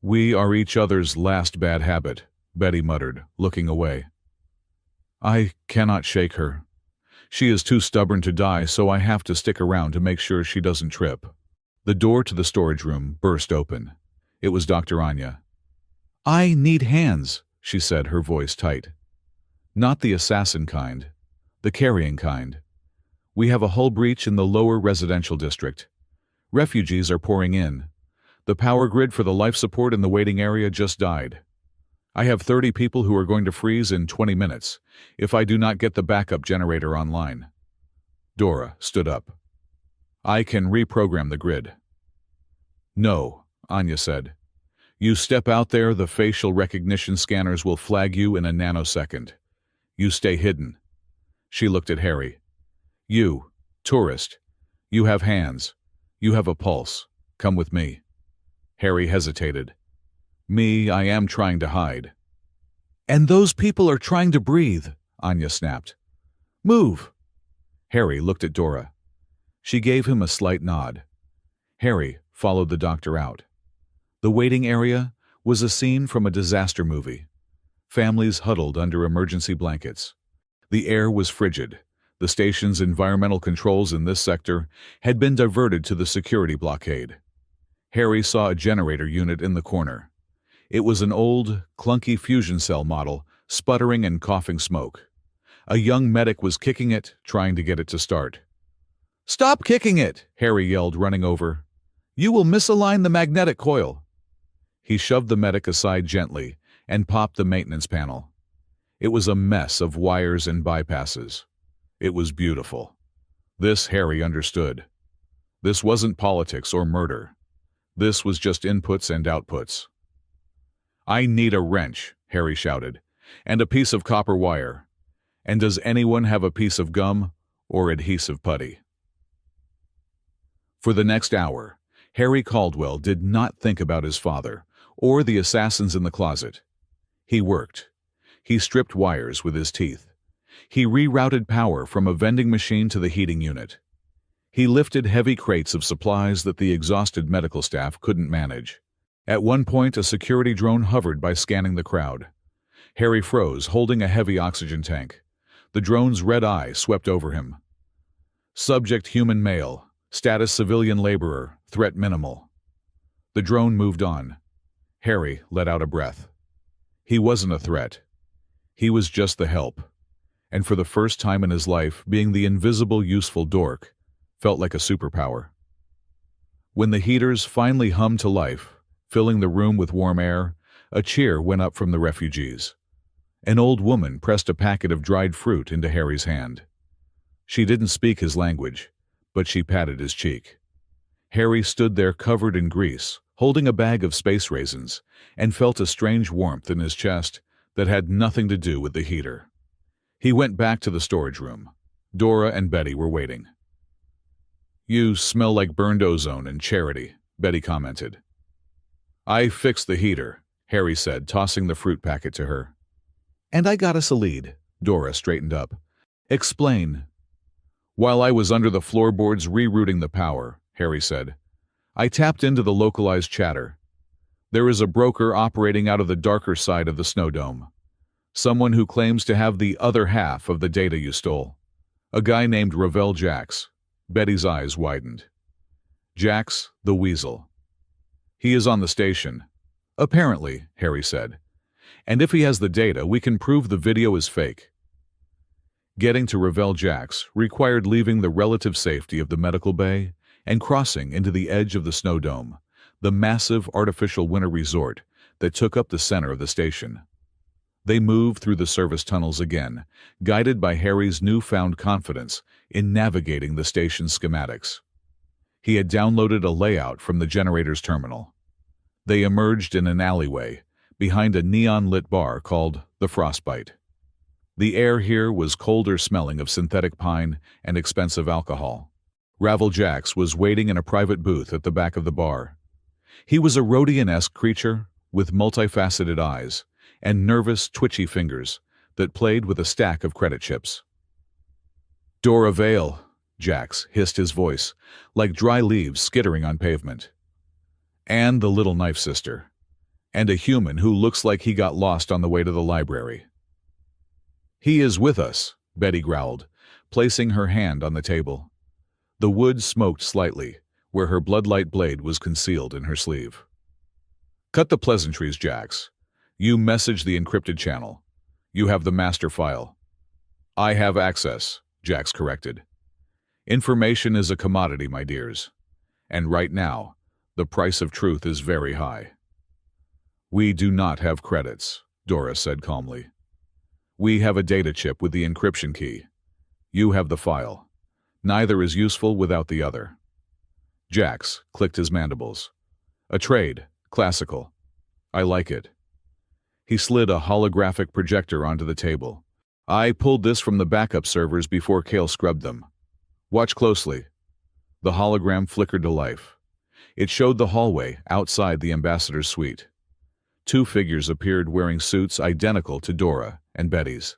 "We are each other's last bad habit," Betty muttered, looking away. "I cannot shake her. She is too stubborn to die, so I have to stick around to make sure she doesn't trip." The door to the storage room burst open. It was Dr. Anya. "I need hands," she said, her voice tight. "Not the assassin kind, the carrying kind. We have a hull breach in the lower residential district. Refugees are pouring in. The power grid for the life support in the waiting area just died. I have 30 people who are going to freeze in 20 minutes if I do not get the backup generator online." Dora stood up. "I can reprogram the grid." "No," Anya said. "You step out there, the facial recognition scanners will flag you in a nanosecond. You stay hidden." She looked at Harry. "You, tourist. You have hands. You have a pulse. Come with me." Harry hesitated. "Me, I am trying to hide." "And those people are trying to breathe," Anya snapped. "Move." Harry looked at Dora. She gave him a slight nod. Harry followed the doctor out. The waiting area was a scene from a disaster movie. Families huddled under emergency blankets. The air was frigid. The station's environmental controls in this sector had been diverted to the security blockade. Harry saw a generator unit in the corner. It was an old, clunky fusion cell model, sputtering and coughing smoke. A young medic was kicking it, trying to get it to start. "Stop kicking it!" Harry yelled, running over. "You will misalign the magnetic coil." He shoved the medic aside gently and popped the maintenance panel. It was a mess of wires and bypasses. It was beautiful. This Harry understood. This wasn't politics or murder. This was just inputs and outputs. "I need a wrench," Harry shouted, "and a piece of copper wire. And does anyone have a piece of gum or adhesive putty?" For the next hour, Harry Caldwell did not think about his father or the assassins in the closet. He worked. He stripped wires with his teeth. He rerouted power from a vending machine to the heating unit. He lifted heavy crates of supplies that the exhausted medical staff couldn't manage. At one point, a security drone hovered by scanning the crowd. Harry froze, holding a heavy oxygen tank. The drone's red eye swept over him. Subject human male, status civilian laborer, threat minimal. The drone moved on. Harry let out a breath. He wasn't a threat. He was just the help. And for the first time in his life, being the invisible, useful Dork felt like a superpower. When the heaters finally hummed to life, filling the room with warm air, a cheer went up from the refugees. An old woman pressed a packet of dried fruit into Harry's hand. She didn't speak his language, but she patted his cheek. Harry stood there covered in grease, holding a bag of space raisins, and felt a strange warmth in his chest that had nothing to do with the heater. He went back to the storage room. Dora and Betty were waiting. "You smell like burned ozone and charity," Betty commented. "I fixed the heater," Harry said, tossing the fruit packet to her. "And I got us a lead." Dora straightened up. "Explain." "While I was under the floorboards rerouting the power," Harry said, "I tapped into the localized chatter. There is a broker operating out of the darker side of the snow dome. Someone who claims to have the other half of the data you stole. A guy named Ravel Jax." Betty's eyes widened. "Jax, the Weasel. He is on the station." "Apparently," Harry said. "And if he has the data, we can prove the video is fake." Getting to Ravel Jax required leaving the relative safety of the medical bay and crossing into the edge of the snow dome, the massive artificial winter resort that took up the center of the station. They moved through the service tunnels again, guided by Harry's newfound confidence in navigating the station's schematics. He had downloaded a layout from the generator's terminal. They emerged in an alleyway, behind a neon-lit bar called the Frostbite. The air here was colder, smelling of synthetic pine and expensive alcohol. Ravel Jax was waiting in a private booth at the back of the bar. He was a Rhodian-esque creature with multifaceted eyes and nervous, twitchy fingers that played with a stack of credit chips. "Dora Vale," Jax hissed his voice, like dry leaves skittering on pavement. "And the little knife sister. And a human who looks like he got lost on the way to the library." "He is with us," Betty growled, placing her hand on the table. The wood smoked slightly, where her bloodlight blade was concealed in her sleeve. "Cut the pleasantries, Jax. You message the encrypted channel. You have the master file." "I have access," Jax corrected. "Information is a commodity, my dears. And right now, the price of truth is very high." "We do not have credits," Dora said calmly. "We have a data chip with the encryption key. You have the file. Neither is useful without the other." Jax clicked his mandibles. "A trade, classical. I like it." He slid a holographic projector onto the table. "I pulled this from the backup servers before Kale scrubbed them. Watch closely." The hologram flickered to life. It showed the hallway outside the ambassador's suite. Two figures appeared wearing suits identical to Dora and Betty's.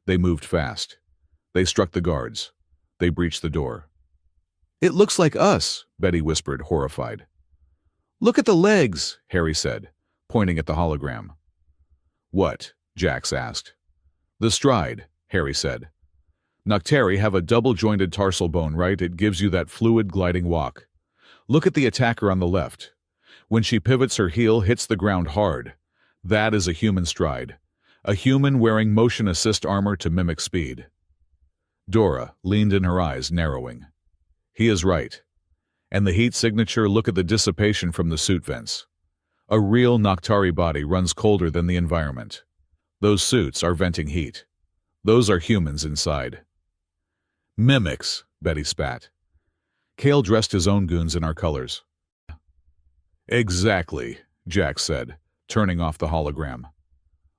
They moved fast. They struck the guards. They breached the door. "It looks like us," Betty whispered, horrified. "Look at the legs," Harry said, pointing at the hologram. "What?" Jax asked. "The stride," Harry said. "Noctari have a double-jointed tarsal bone, right? It gives you that fluid gliding walk. Look at the attacker on the left. When she pivots, her heel hits the ground hard. That is a human stride. A human wearing motion assist armor to mimic speed." Dora leaned in, her eyes narrowing. "He is right. And the heat signature, look at the dissipation from the suit vents. A real Noctari body runs colder than the environment. Those suits are venting heat. Those are humans inside." "Mimics," Betty spat. "Kale dressed his own goons in our colors." "Exactly," Jax said, turning off the hologram.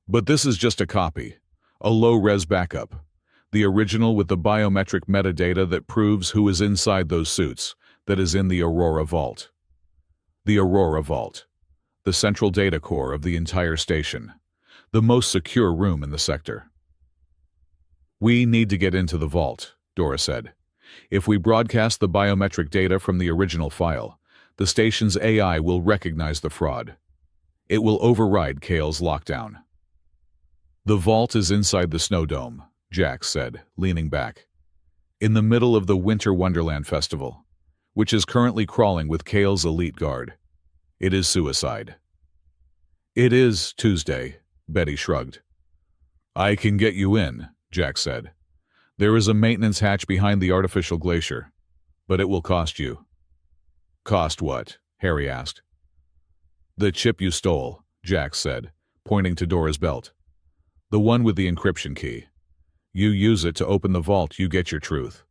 "But this is just a copy, a low-res backup. The original with the biometric metadata that proves who is inside those suits, that is in the Aurora Vault. The Aurora Vault. The central data core of the entire station. The most secure room in the sector." "We need to get into the vault," Dora said. "If we broadcast the biometric data from the original file, the station's AI will recognize the fraud. It will override Kale's lockdown." "The vault is inside the snow dome," Jax said, leaning back. "In the middle of the Winter Wonderland Festival, which is currently crawling with Kale's elite guard. It is suicide." "It is Tuesday," Betty shrugged. "I can get you in," Jax said. "There is a maintenance hatch behind the artificial glacier, but it will cost you." "Cost what?" Harry asked. "The chip you stole," Jax said, pointing to Dora's belt. "The one with the encryption key. You use it to open the vault, you get your truth.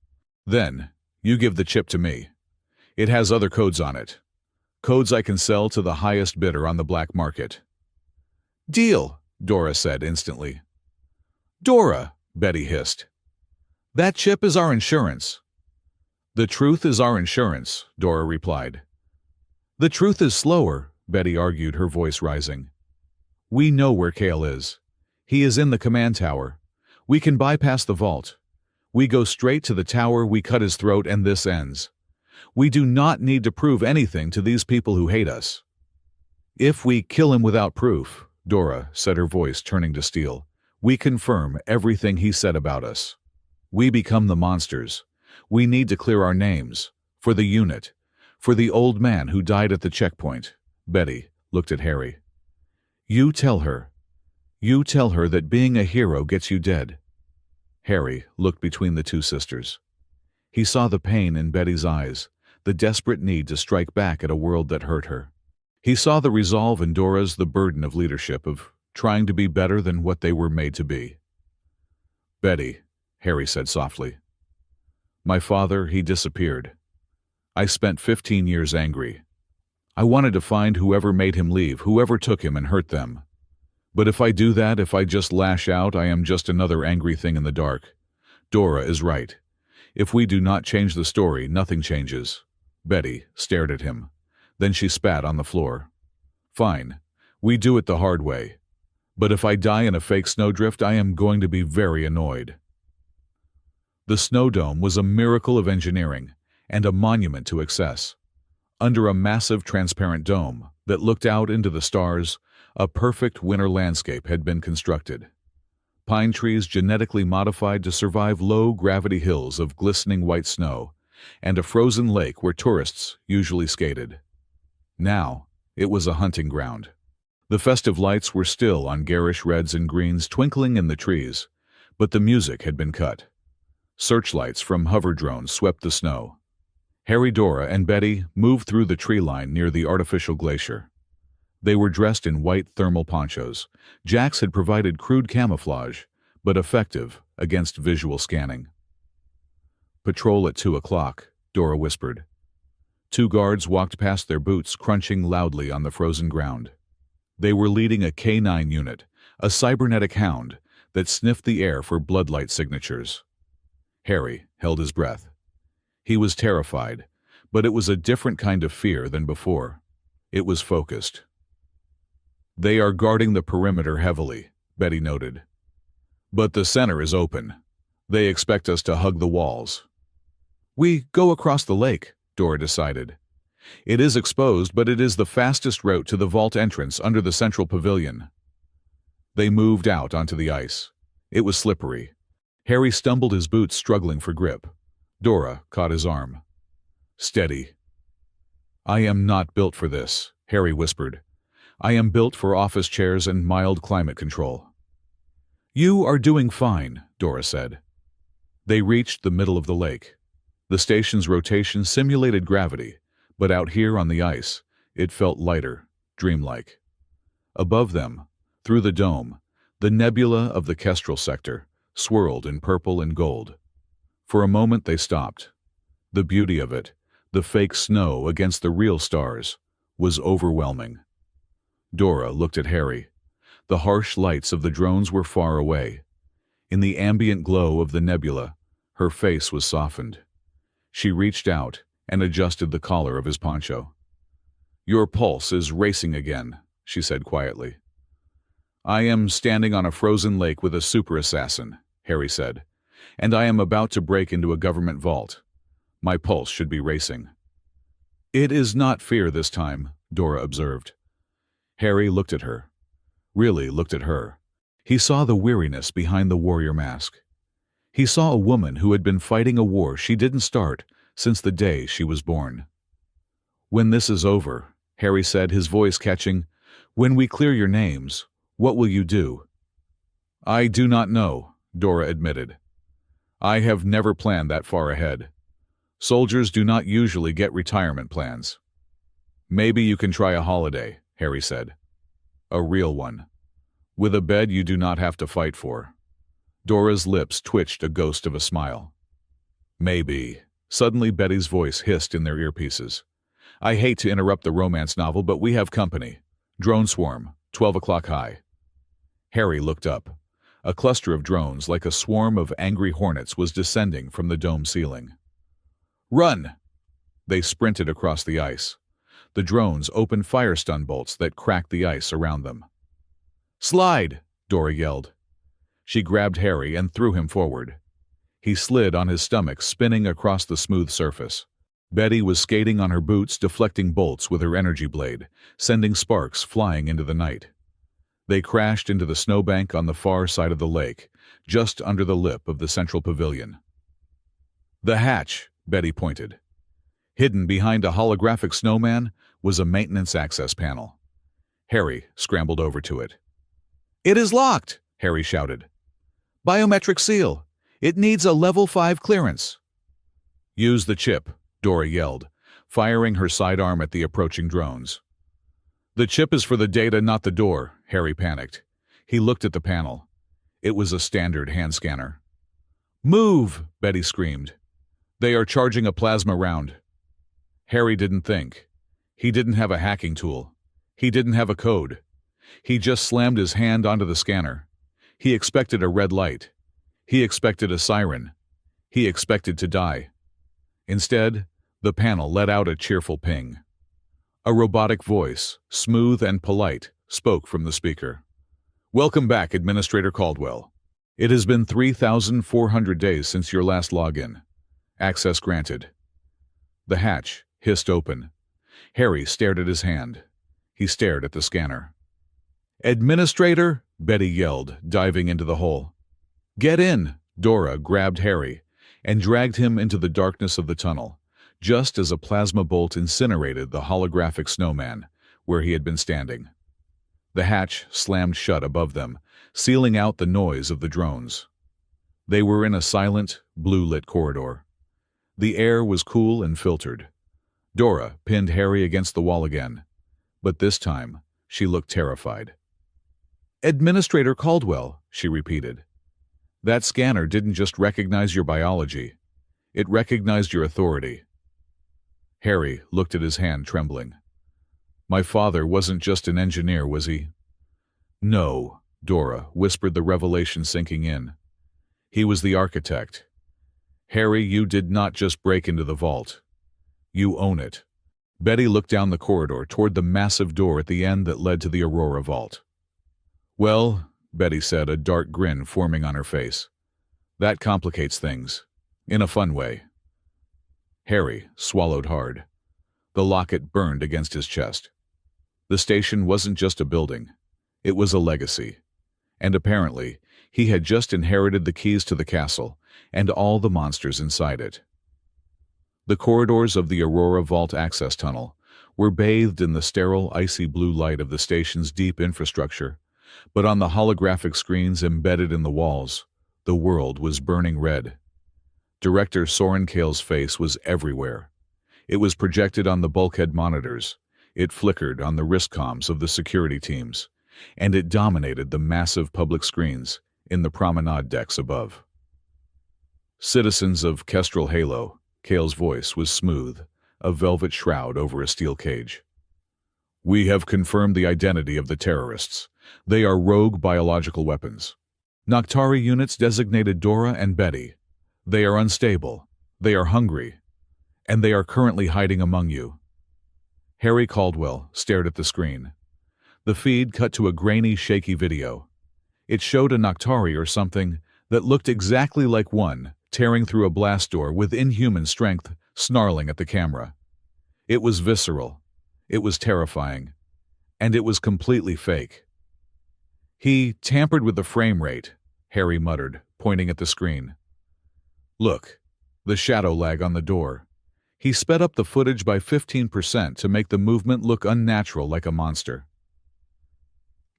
Then, you give the chip to me. It has other codes on it. Codes I can sell to the highest bidder on the black market." "Deal," Dora said instantly. "Dora," Betty hissed. "That chip is our insurance." "The truth is our insurance," Dora replied. "The truth is slower," Betty argued, her voice rising. "We know where Kale is. He is in the command tower. We can bypass the vault. We go straight to the tower, we cut his throat, and this ends. We do not need to prove anything to these people who hate us." "If we kill him without proof," Dora said, her voice turning to steel, "we confirm everything he said about us. We become the monsters. We need to clear our names. For the unit. For the old man who died at the checkpoint." Betty looked at Harry. You tell her that being a hero gets you dead." Harry looked between the two sisters. He saw the pain in Betty's eyes, the desperate need to strike back at a world that hurt her. He saw the resolve in Dora's, the burden of leadership, of trying to be better than what they were made to be. "Betty," Harry said softly. "My father, he disappeared. I spent 15 years angry. I wanted to find whoever made him leave, whoever took him and hurt them. But if I do that, if I just lash out, I am just another angry thing in the dark. Dora is right. If we do not change the story, nothing changes." Betty stared at him. Then she spat on the floor. "Fine. We do it the hard way. But if I die in a fake snowdrift, I am going to be very annoyed." The snow dome was a miracle of engineering and a monument to excess. Under a massive transparent dome that looked out into the stars, a perfect winter landscape had been constructed. Pine trees genetically modified to survive low-gravity hills of glistening white snow, and a frozen lake where tourists usually skated. Now, it was a hunting ground. The festive lights were still on garish reds and greens twinkling in the trees, but the music had been cut. Searchlights from hover drones swept the snow. Harry, Dora, and Betty moved through the tree line near the artificial glacier. They were dressed in white thermal ponchos. Jax had provided crude camouflage, but effective against visual scanning. "Patrol at 2 o'clock, Dora whispered. 2 guards walked past, their boots crunching loudly on the frozen ground. They were leading a K9 unit, a cybernetic hound that sniffed the air for bloodlight signatures. Harry held his breath. He was terrified, but it was a different kind of fear than before. It was focused. "They are guarding the perimeter heavily," Betty noted. "But the center is open. They expect us to hug the walls." "We go across the lake," Dora decided. "It is exposed, but it is the fastest route to the vault entrance under the central pavilion." They moved out onto the ice. It was slippery. Harry stumbled, his boots struggling for grip. Dora caught his arm. "Steady." "I am not built for this," Harry whispered. "I am built for office chairs and mild climate control." "You are doing fine," Dora said. They reached the middle of the lake. The station's rotation simulated gravity, but out here on the ice, it felt lighter, dreamlike. Above them, through the dome, the nebula of the Kestrel sector swirled in purple and gold. For a moment they stopped. The beauty of it, the fake snow against the real stars, was overwhelming. Dora looked at Harry. The harsh lights of the drones were far away. In the ambient glow of the nebula, her face was softened. She reached out and adjusted the collar of his poncho. "Your pulse is racing again," she said quietly. "I am standing on a frozen lake with a super assassin," Harry said, "and I am about to break into a government vault. My pulse should be racing." "It is not fear this time," Dora observed. Harry looked at her. Really looked at her. He saw the weariness behind the warrior mask. He saw a woman who had been fighting a war she didn't start since the day she was born. "When this is over," Harry said, his voice catching, "when we clear your names, what will you do?" "I do not know," Dora admitted. "I have never planned that far ahead. Soldiers do not usually get retirement plans." "Maybe you can try a holiday," Harry said. "A real one. With a bed you do not have to fight for." Dora's lips twitched a ghost of a smile. "Maybe," Suddenly Betty's voice hissed in their earpieces. "I hate to interrupt the romance novel, but we have company. Drone swarm, 12 o'clock high." Harry looked up. A cluster of drones, like a swarm of angry hornets, was descending from the dome ceiling. "Run!" They sprinted across the ice. The drones opened fire stun bolts that cracked the ice around them. "Slide!" Dora yelled. She grabbed Harry and threw him forward. He slid on his stomach, spinning across the smooth surface. Betty was skating on her boots, deflecting bolts with her energy blade, sending sparks flying into the night. They crashed into the snowbank on the far side of the lake, just under the lip of the central pavilion. "The hatch," Betty pointed. Hidden behind a holographic snowman was a maintenance access panel. Harry scrambled over to it. "It is locked!" Harry shouted. "Biometric seal. It needs a level 5 clearance." "Use the chip," Dora yelled, firing her sidearm at the approaching drones. "The chip is for the data, not the door," Harry panicked. He looked at the panel. It was a standard hand scanner. "Move!" Betty screamed. "They are charging a plasma round." Harry didn't think. He didn't have a hacking tool. He didn't have a code. He just slammed his hand onto the scanner. He expected a red light. He expected a siren. He expected to die. Instead, the panel let out a cheerful ping. A robotic voice, smooth and polite, spoke from the speaker. "Welcome back, Administrator Caldwell. It has been 3,400 days since your last login. Access granted." The hatch hissed open. Harry stared at his hand. He stared at the scanner. "Administrator," Betty yelled, diving into the hole. "Get in!" Dora grabbed Harry and dragged him into the darkness of the tunnel, just as a plasma bolt incinerated the holographic snowman where he had been standing. The hatch slammed shut above them, sealing out the noise of the drones. They were in a silent, blue-lit corridor. The air was cool and filtered. Dora pinned Harry against the wall again, but this time she looked terrified. "Administrator Caldwell," she repeated. "That scanner didn't just recognize your biology. It recognized your authority." Harry looked at his hand, trembling. "My father wasn't just an engineer, was he?" "No," Dora whispered, the revelation sinking in. "He was the architect. Harry, you did not just break into the vault. You own it." Betty looked down the corridor toward the massive door at the end that led to the Aurora vault. "Well," Betty said, a dark grin forming on her face, "that complicates things. In a fun way." Harry swallowed hard. The locket burned against his chest. The station wasn't just a building. It was a legacy. And apparently, he had just inherited the keys to the castle and all the monsters inside it. The corridors of the Aurora Vault access tunnel were bathed in the sterile, icy blue light of the station's deep infrastructure, but on the holographic screens embedded in the walls, the world was burning red. Director Soren Kale's face was everywhere. It was projected on the bulkhead monitors, it flickered on the wrist comms of the security teams, and it dominated the massive public screens in the promenade decks above. "Citizens of Kestrel Halo," Kale's voice was smooth, a velvet shroud over a steel cage. "We have confirmed the identity of the terrorists. They are rogue biological weapons. Noctari units designated Dora and Betty. They are unstable, they are hungry, and they are currently hiding among you." Harry Caldwell stared at the screen. The feed cut to a grainy, shaky video. It showed a Noctari or something that looked exactly like one tearing through a blast door with inhuman strength, snarling at the camera. It was visceral, it was terrifying, and it was completely fake. "He tampered with the frame rate," Harry muttered, pointing at the screen. "Look, the shadow lag on the door. He sped up the footage by 15% to make the movement look unnatural, like a monster."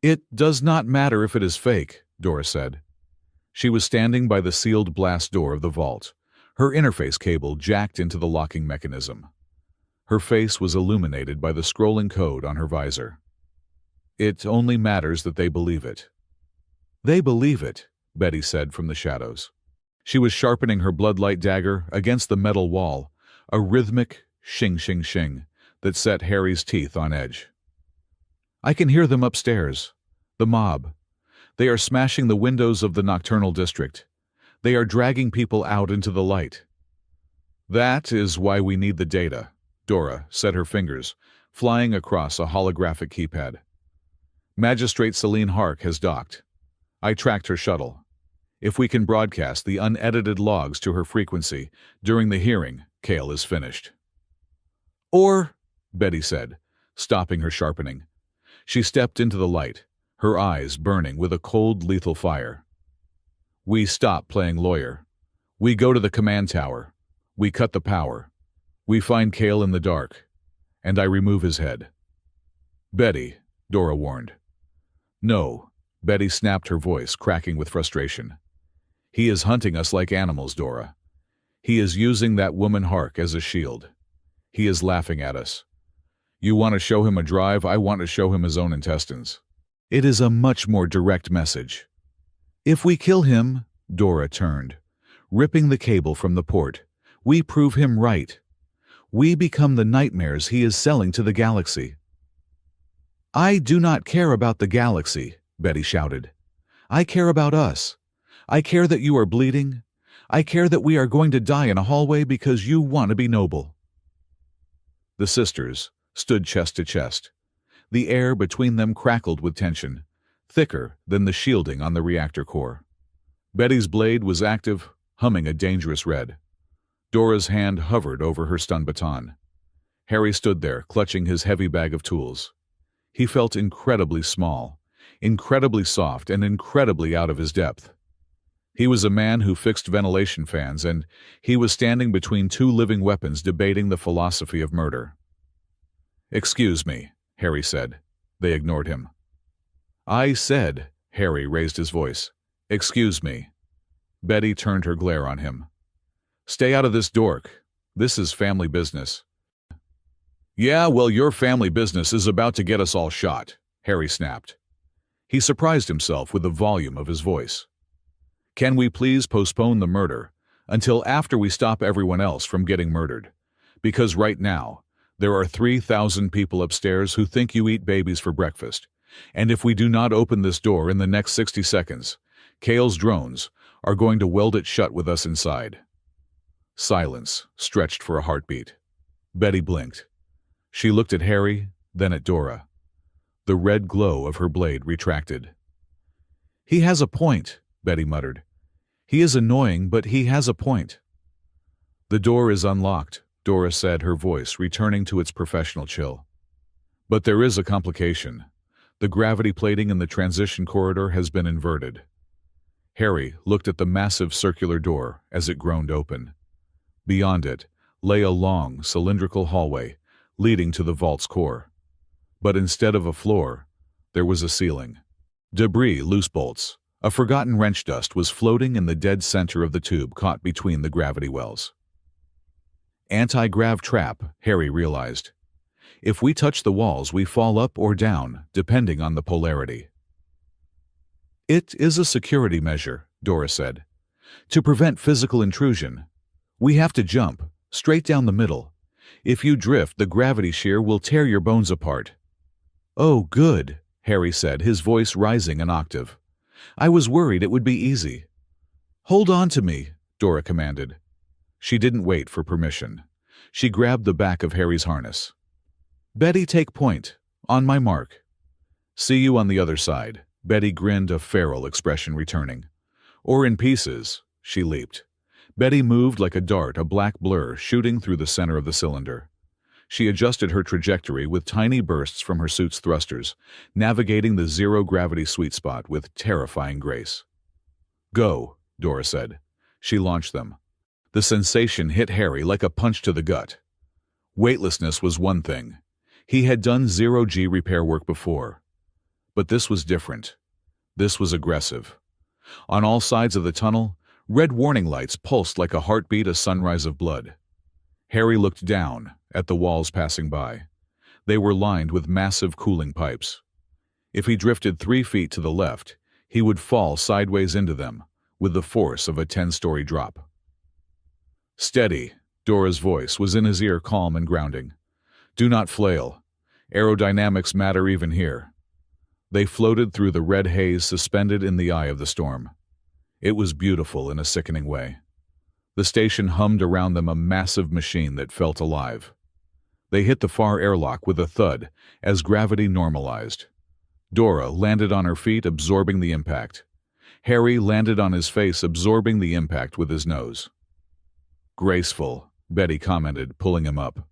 "It does not matter if it is fake," Dora said. She was standing by the sealed blast door of the vault, her interface cable jacked into the locking mechanism. Her face was illuminated by the scrolling code on her visor. "It only matters that they believe it." "They believe it," Betty said from the shadows. She was sharpening her bloodlight dagger against the metal wall, a rhythmic shing-shing-shing that set Harry's teeth on edge. I can hear them upstairs. The mob. They are smashing the windows of the nocturnal district. They are dragging people out into the light. That is why we need the data, Dora said, her fingers flying across a holographic keypad. Magistrate Celine Hark has docked. I tracked her shuttle. If we can broadcast the unedited logs to her frequency during the hearing, Kale is finished. Or, Betty said, stopping her sharpening. She stepped into the light, her eyes burning with a cold, lethal fire. We stop playing lawyer. We go to the command tower. We cut the power. We find Kale in the dark, and I remove his head. Betty, Dora warned. No, Betty snapped, her voice cracking with frustration. He is hunting us like animals, Dora. He is using that woman Hark as a shield. He is laughing at us. You want to show him a drive, I want to show him his own intestines. It is a much more direct message. If we kill him, Dora turned, ripping the cable from the port, we prove him right. We become the nightmares he is selling to the galaxy. I do not care about the galaxy, Betty shouted. I care about us. I care that you are bleeding. I care that we are going to die in a hallway because you want to be noble. The sisters stood chest to chest. The air between them crackled with tension, thicker than the shielding on the reactor core. Betty's blade was active, humming a dangerous red. Dora's hand hovered over her stun baton. Harry stood there, clutching his heavy bag of tools. He felt incredibly small, incredibly soft, and incredibly out of his depth. He was a man who fixed ventilation fans, and he was standing between two living weapons debating the philosophy of murder. Excuse me, Harry said. They ignored him. I said, Harry raised his voice. Excuse me. Betty turned her glare on him. Stay out of this, Dork. This is family business. Yeah, well, your family business is about to get us all shot, Harry snapped. He surprised himself with the volume of his voice. Can we please postpone the murder until after we stop everyone else from getting murdered? Because right now, there are 3,000 people upstairs who think you eat babies for breakfast. And if we do not open this door in the next 60 seconds, Kale's drones are going to weld it shut with us inside. Silence stretched for a heartbeat. Betty blinked. She looked at Harry, then at Dora. The red glow of her blade retracted. He has a point, Betty muttered. He is annoying, but he has a point. The door is unlocked, Dora said, her voice returning to its professional chill. But there is a complication. The gravity plating in the transition corridor has been inverted. Harry looked at the massive circular door as it groaned open. Beyond it lay a long, cylindrical hallway leading to the vault's core. But instead of a floor, there was a ceiling. Debris, loose bolts, a forgotten wrench dust was floating in the dead center of the tube caught between the gravity wells. Anti-grav trap, Harry realized. If we touch the walls, we fall up or down, depending on the polarity. It is a security measure, Dora said. To prevent physical intrusion, we have to jump, straight down the middle. If you drift, the gravity shear will tear your bones apart. Oh, good, Harry said, his voice rising an octave. I was worried it would be easy. Hold on to me, Dora commanded. She didn't wait for permission. She grabbed the back of Harry's harness. Betty, take point. On my mark. See you on the other side. Betty grinned, a feral expression returning. Or in pieces, she leaped. Betty moved like a dart, a black blur shooting through the center of the cylinder. She adjusted her trajectory with tiny bursts from her suit's thrusters, navigating the zero-gravity sweet spot with terrifying grace. Go, Dora said. She launched them. The sensation hit Harry like a punch to the gut. Weightlessness was one thing. He had done zero-G repair work before. But this was different. This was aggressive. On all sides of the tunnel, red warning lights pulsed like a heartbeat, a sunrise of blood. Harry looked down at the walls passing by. They were lined with massive cooling pipes. If he drifted 3 feet to the left, he would fall sideways into them, with the force of a 10-story drop. "Steady," Dora's voice was in his ear, calm and grounding. "Do not flail. Aerodynamics matter even here." They floated through the red haze, suspended in the eye of the storm. It was beautiful in a sickening way. The station hummed around them, a massive machine that felt alive. They hit the far airlock with a thud as gravity normalized. Dora landed on her feet, absorbing the impact. Harry landed on his face, absorbing the impact with his nose. "Graceful," Betty commented, pulling him up.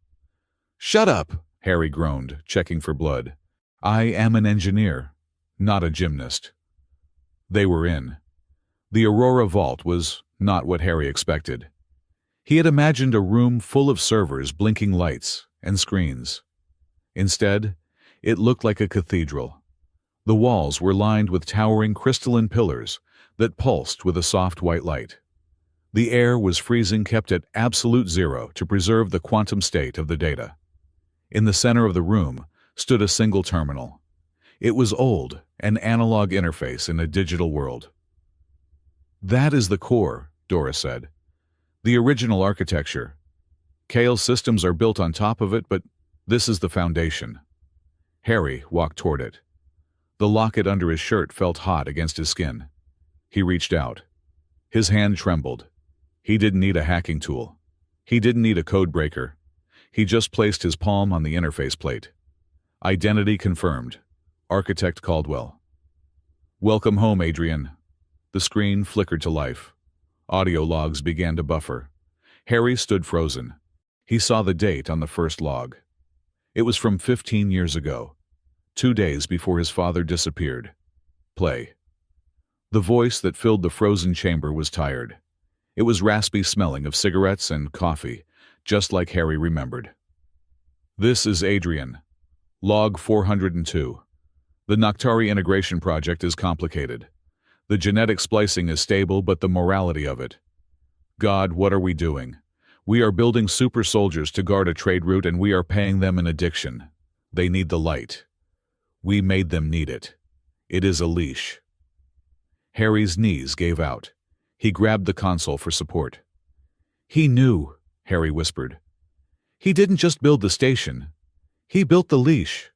"Shut up," Harry groaned, checking for blood. "I am an engineer, not a gymnast." They were in. The Aurora Vault was not what Harry expected. He had imagined a room full of servers, blinking lights, and screens. Instead, it looked like a cathedral. The walls were lined with towering crystalline pillars that pulsed with a soft white light. The air was freezing, kept at absolute zero to preserve the quantum state of the data. In the center of the room stood a single terminal. It was old, an analog interface in a digital world. "That is the core," Dora said. "The original architecture. Kale's systems are built on top of it, but this is the foundation." Harry walked toward it. The locket under his shirt felt hot against his skin. He reached out. His hand trembled. He didn't need a hacking tool. He didn't need a code breaker. He just placed his palm on the interface plate. Identity confirmed. Architect Caldwell. "Welcome home, Adrian." The screen flickered to life. Audio logs began to buffer. Harry stood frozen. He saw the date on the first log. It was from 15 years ago, 2 days before his father disappeared. Play. The voice that filled the frozen chamber was tired. It was raspy, smelling of cigarettes and coffee, just like Harry remembered. "This is Adrian. Log 402. The Noctari integration project is complicated. The genetic splicing is stable, but the morality of it. God, what are we doing? We are building super soldiers to guard a trade route, and we are paying them an addiction. They need the light. We made them need it. It is a leash." Harry's knees gave out. He grabbed the console for support. "He knew," Harry whispered. "He didn't just build the station. He built the leash."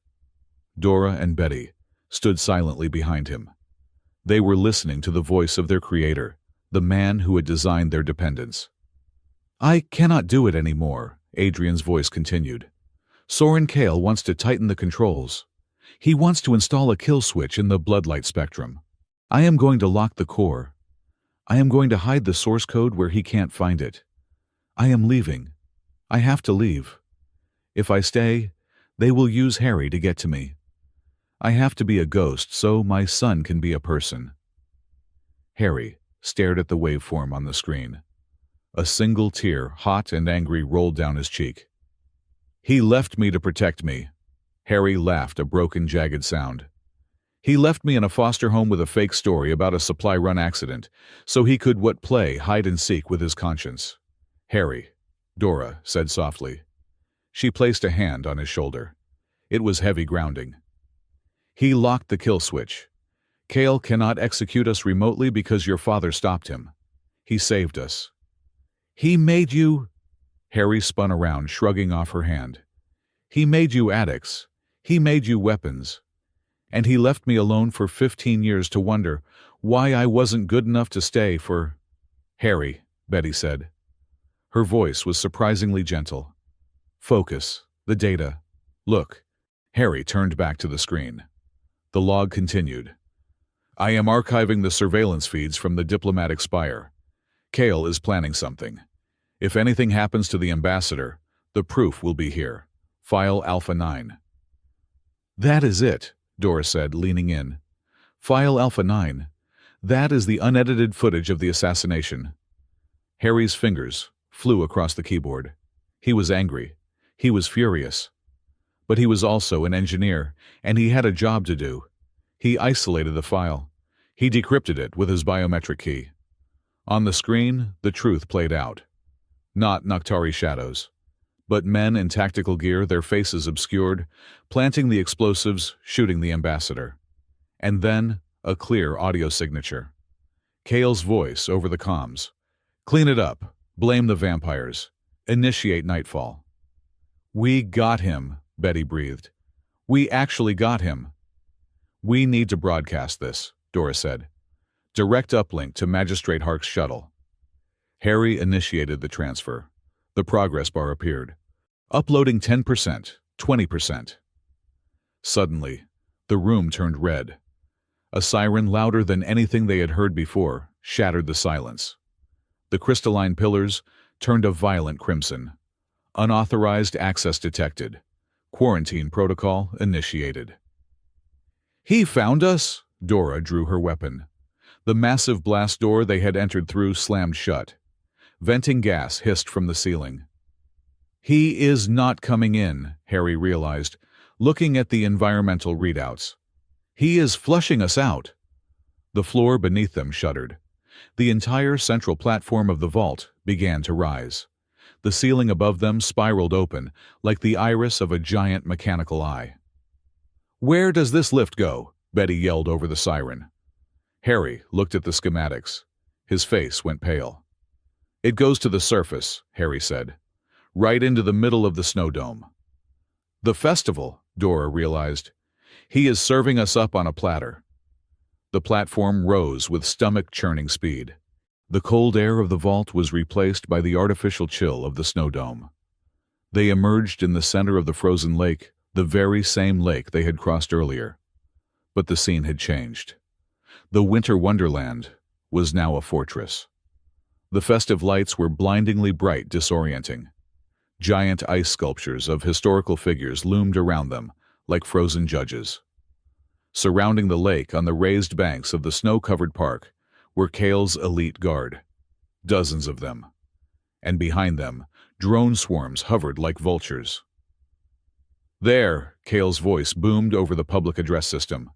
Dora and Betty stood silently behind him. They were listening to the voice of their creator, the man who had designed their dependence. "I cannot do it anymore," Adrian's voice continued. "Soren Kale wants to tighten the controls. He wants to install a kill switch in the bloodlight spectrum. I am going to lock the core. I am going to hide the source code where he can't find it. I am leaving. I have to leave. If I stay, they will use Harry to get to me. I have to be a ghost so my son can be a person." Harry stared at the waveform on the screen. A single tear, hot and angry, rolled down his cheek. "He left me to protect me." Harry laughed, a broken, jagged sound. "He left me in a foster home with a fake story about a supply run accident, so he could play hide and seek with his conscience." "Harry," Dora said softly. She placed a hand on his shoulder. It was heavy, grounding. "He locked the kill switch. Kale cannot execute us remotely because your father stopped him. He saved us." "He made you—" Harry spun around, shrugging off her hand. "He made you addicts. He made you weapons. And he left me alone for 15 years to wonder why I wasn't good enough to stay for—" "Harry," Betty said. Her voice was surprisingly gentle. "Focus. The data. Look." Harry turned back to the screen. The log continued. "I am archiving the surveillance feeds from the diplomatic spire. Kale is planning something. If anything happens to the ambassador, the proof will be here. File Alpha 9. "That is it," Dora said, leaning in. "File Alpha 9. That is the unedited footage of the assassination." Harry's fingers flew across the keyboard. He was angry. He was furious. But he was also an engineer, and he had a job to do. He isolated the file. He decrypted it with his biometric key. On the screen, the truth played out. Not Noctari shadows, but men in tactical gear, their faces obscured, planting the explosives, shooting the ambassador. And then, a clear audio signature. Kale's voice over the comms. "Clean it up. Blame the vampires. Initiate nightfall." "We got him," Betty breathed. "We actually got him." "We need to broadcast this," Dora said. "Direct uplink to Magistrate Hark's shuttle." Harry initiated the transfer. The progress bar appeared. Uploading 10%, 20%. Suddenly, the room turned red. A siren louder than anything they had heard before shattered the silence. The crystalline pillars turned a violent crimson. Unauthorized access detected. Quarantine protocol initiated. "He found us!" Dora drew her weapon. The massive blast door they had entered through slammed shut. Venting gas hissed from the ceiling. "He is not coming in," Harry realized, looking at the environmental readouts. "He is flushing us out." The floor beneath them shuddered. The entire central platform of the vault began to rise. The ceiling above them spiraled open, like the iris of a giant mechanical eye. "Where does this lift go?" Betty yelled over the siren. Harry looked at the schematics. His face went pale. "It goes to the surface," Harry said. "Right into the middle of the snow dome." "The festival," Dora realized. "He is serving us up on a platter." The platform rose with stomach-churning speed. The cold air of the vault was replaced by the artificial chill of the snow dome. They emerged in the center of the frozen lake, the very same lake they had crossed earlier. But the scene had changed. The winter wonderland was now a fortress. The festive lights were blindingly bright, disorienting. Giant ice sculptures of historical figures loomed around them, like frozen judges. Surrounding the lake on the raised banks of the snow-covered park were Kale's elite guard. Dozens of them. And behind them, drone swarms hovered like vultures. "There," Kale's voice boomed over the public address system.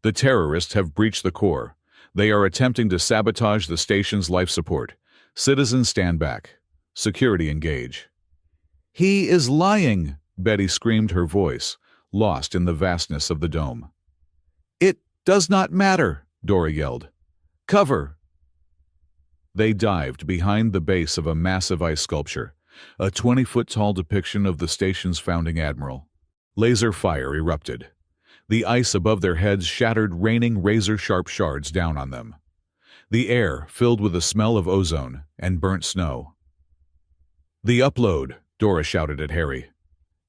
"The terrorists have breached the core. They are attempting to sabotage the station's life support. Citizens stand back. Security engage." "He is lying!" Betty screamed, her voice lost in the vastness of the dome. "It does not matter," Dora yelled. "Cover!" They dived behind the base of a massive ice sculpture, a 20-foot-tall depiction of the station's founding admiral. Laser fire erupted. The ice above their heads shattered, raining razor-sharp shards down on them. The air filled with the smell of ozone and burnt snow. "The upload," Dora shouted at Harry.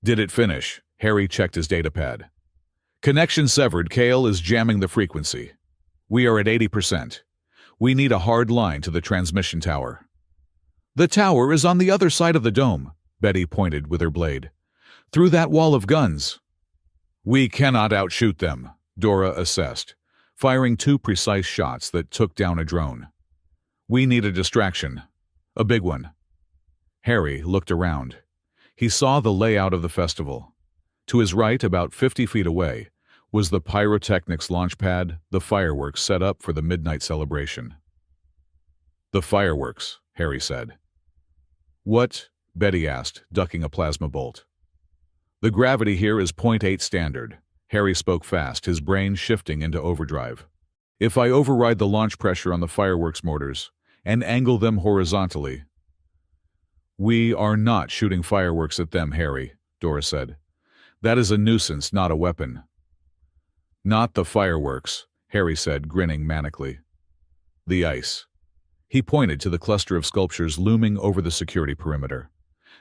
"Did it finish?" Harry checked his datapad. "Connection severed. Kale is jamming the frequency. We are at 80%. We need a hard line to the transmission tower." "The tower is on the other side of the dome," Betty pointed with her blade. "Through that wall of guns." "We cannot outshoot them," Dora assessed, firing 2 precise shots that took down a drone. "We need a distraction. A big one." Harry looked around. He saw the layout of the festival. To his right, about 50 feet away, was the pyrotechnics launch pad, the fireworks set up for the midnight celebration. "The fireworks," Harry said. "What?" Betty asked, ducking a plasma bolt. "The gravity here is 0.8 standard." Harry spoke fast, his brain shifting into overdrive. "If I override the launch pressure on the fireworks mortars and angle them horizontally—" "We are not shooting fireworks at them, Harry," Dora said. "That is a nuisance, not a weapon." "Not the fireworks," Harry said, grinning manically. "The ice." He pointed to the cluster of sculptures looming over the security perimeter.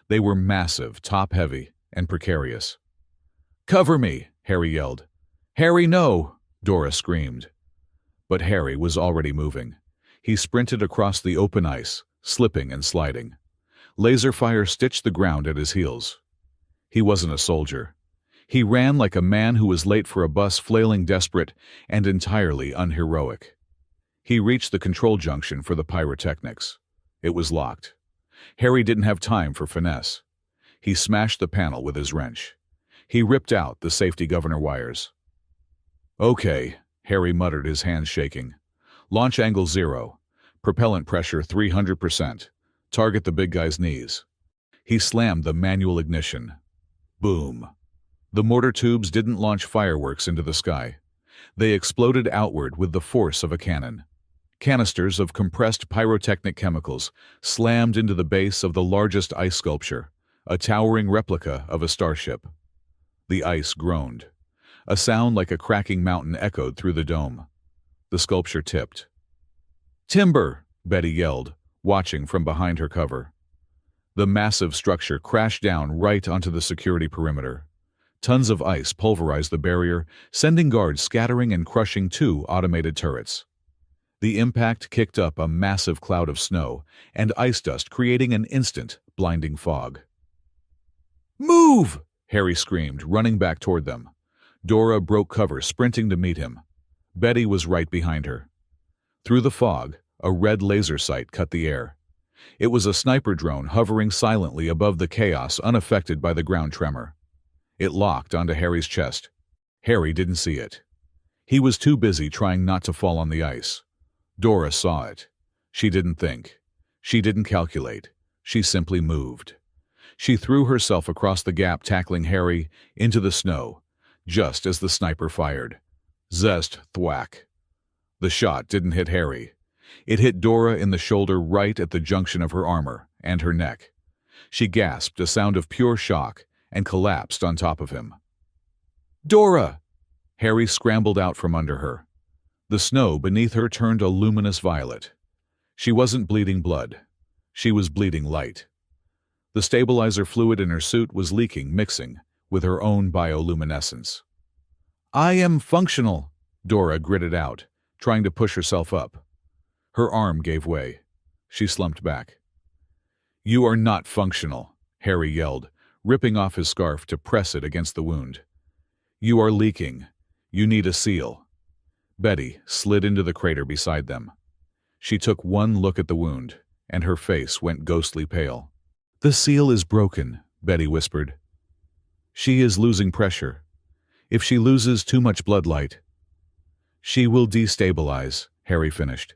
They were massive, top-heavy, and precarious. "Cover me!" Harry yelled. "Harry, no!" Dora screamed. But Harry was already moving. He sprinted across the open ice, slipping and sliding. Laser fire stitched the ground at his heels. He wasn't a soldier. He ran like a man who was late for a bus, flailing, desperate, and entirely unheroic. He reached the control junction for the pyrotechnics. It was locked. Harry didn't have time for finesse. He smashed the panel with his wrench. He ripped out the safety governor wires. "Okay," Harry muttered, his hands shaking. "Launch angle 0. Propellant pressure 300%. Target the big guy's knees." He slammed the manual ignition. Boom. The mortar tubes didn't launch fireworks into the sky. They exploded outward with the force of a cannon. Canisters of compressed pyrotechnic chemicals slammed into the base of the largest ice sculpture, a towering replica of a starship. The ice groaned. A sound like a cracking mountain echoed through the dome. The sculpture tipped. "Timber!" Betty yelled, watching from behind her cover. The massive structure crashed down right onto the security perimeter. Tons of ice pulverized the barrier, sending guards scattering and crushing two automated turrets. The impact kicked up a massive cloud of snow and ice dust, creating an instant, blinding fog. "Move!" Harry screamed, running back toward them. Dora broke cover, sprinting to meet him. Betty was right behind her. Through the fog, a red laser sight cut the air. It was a sniper drone hovering silently above the chaos, unaffected by the ground tremor. It locked onto Harry's chest. Harry didn't see it. He was too busy trying not to fall on the ice. Dora saw it. She didn't think. She didn't calculate. She simply moved. She threw herself across the gap, tackling Harry into the snow, just as the sniper fired. Zest, thwack. The shot didn't hit Harry. It hit Dora in the shoulder, right at the junction of her armor and her neck. She gasped, a sound of pure shock, and collapsed on top of him. "Dora!" Harry scrambled out from under her. The snow beneath her turned a luminous violet. She wasn't bleeding blood. She was bleeding light. The stabilizer fluid in her suit was leaking, mixing with her own bioluminescence. "I am functional," Dora gritted out, trying to push herself up. Her arm gave way. She slumped back. "You are not functional," Harry yelled, ripping off his scarf to press it against the wound. "You are leaking. You need a seal." Betty slid into the crater beside them. She took one look at the wound, and her face went ghostly pale. "The seal is broken," Betty whispered. "She is losing pressure. If she loses too much blood light, she will destabilize," Harry finished.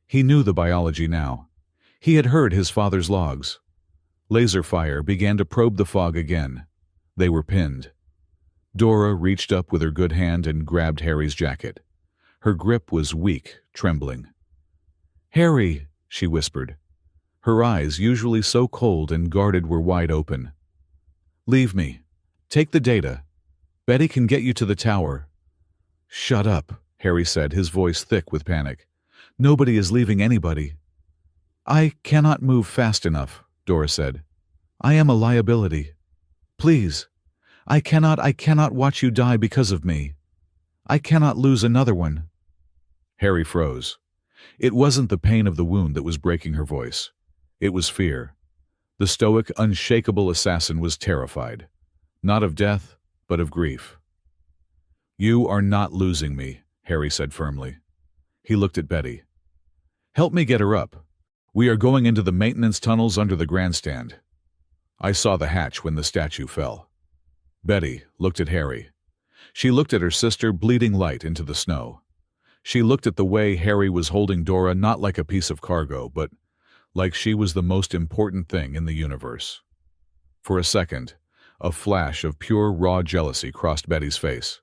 He knew the biology now. He had heard his father's logs. Laser fire began to probe the fog again. They were pinned. Dora reached up with her good hand and grabbed Harry's jacket. Her grip was weak, trembling. "Harry," she whispered. Her eyes, usually so cold and guarded, were wide open. "Leave me. Take the data. Betty can get you to the tower." "Shut up," Harry said, his voice thick with panic. "Nobody is leaving anybody." "I cannot move fast enough," Dora said. "I am a liability. Please. I cannot watch you die because of me. I cannot lose another one." Harry froze. It wasn't the pain of the wound that was breaking her voice. It was fear. The stoic, unshakable assassin was terrified. Not of death, but of grief. "You are not losing me," Harry said firmly. He looked at Betty. "Help me get her up. We are going into the maintenance tunnels under the grandstand." I saw the hatch when the statue fell. Betty looked at Harry. She looked at her sister, bleeding light into the snow. She looked at the way Harry was holding Dora, not like a piece of cargo, but like she was the most important thing in the universe. For a second, a flash of pure, raw jealousy crossed Betty's face.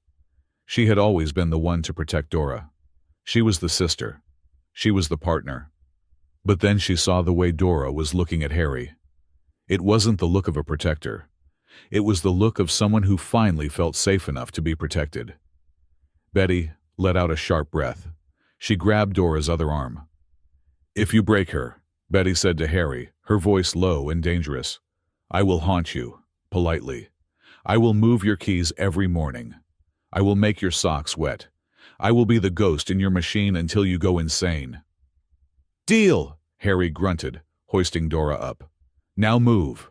She had always been the one to protect Dora. She was the sister. She was the partner. But then she saw the way Dora was looking at Harry. It wasn't the look of a protector. It was the look of someone who finally felt safe enough to be protected. Betty let out a sharp breath. She grabbed Dora's other arm. "If you break her," Betty said to Harry, her voice low and dangerous, "I will haunt you, politely. I will move your keys every morning. I will make your socks wet. I will be the ghost in your machine until you go insane." "Deal," Harry grunted, hoisting Dora up. "Now move."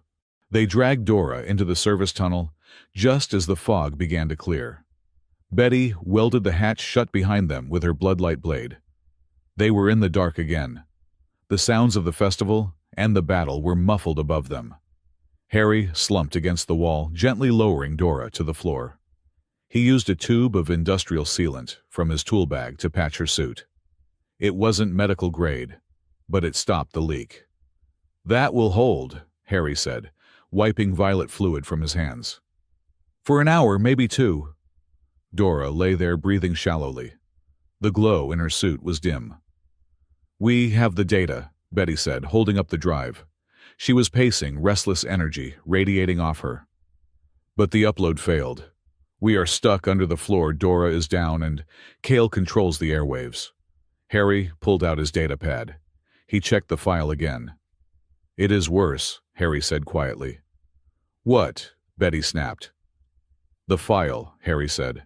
They dragged Dora into the service tunnel just as the fog began to clear. Betty welded the hatch shut behind them with her bloodlight blade. They were in the dark again. The sounds of the festival and the battle were muffled above them. Harry slumped against the wall, gently lowering Dora to the floor. He used a tube of industrial sealant from his tool bag to patch her suit. It wasn't medical grade, but it stopped the leak. "That will hold," Harry said, wiping violet fluid from his hands. "For an hour, maybe two." Dora lay there breathing shallowly. The glow in her suit was dim. "We have the data," Betty said, holding up the drive. She was pacing, restless energy radiating off her. But the upload failed. "We are stuck under the floor, Dora is down, and Kale controls the airwaves." Harry pulled out his data pad. He checked the file again. "It is worse," Harry said quietly. "What?" Betty snapped. "The file," Harry said.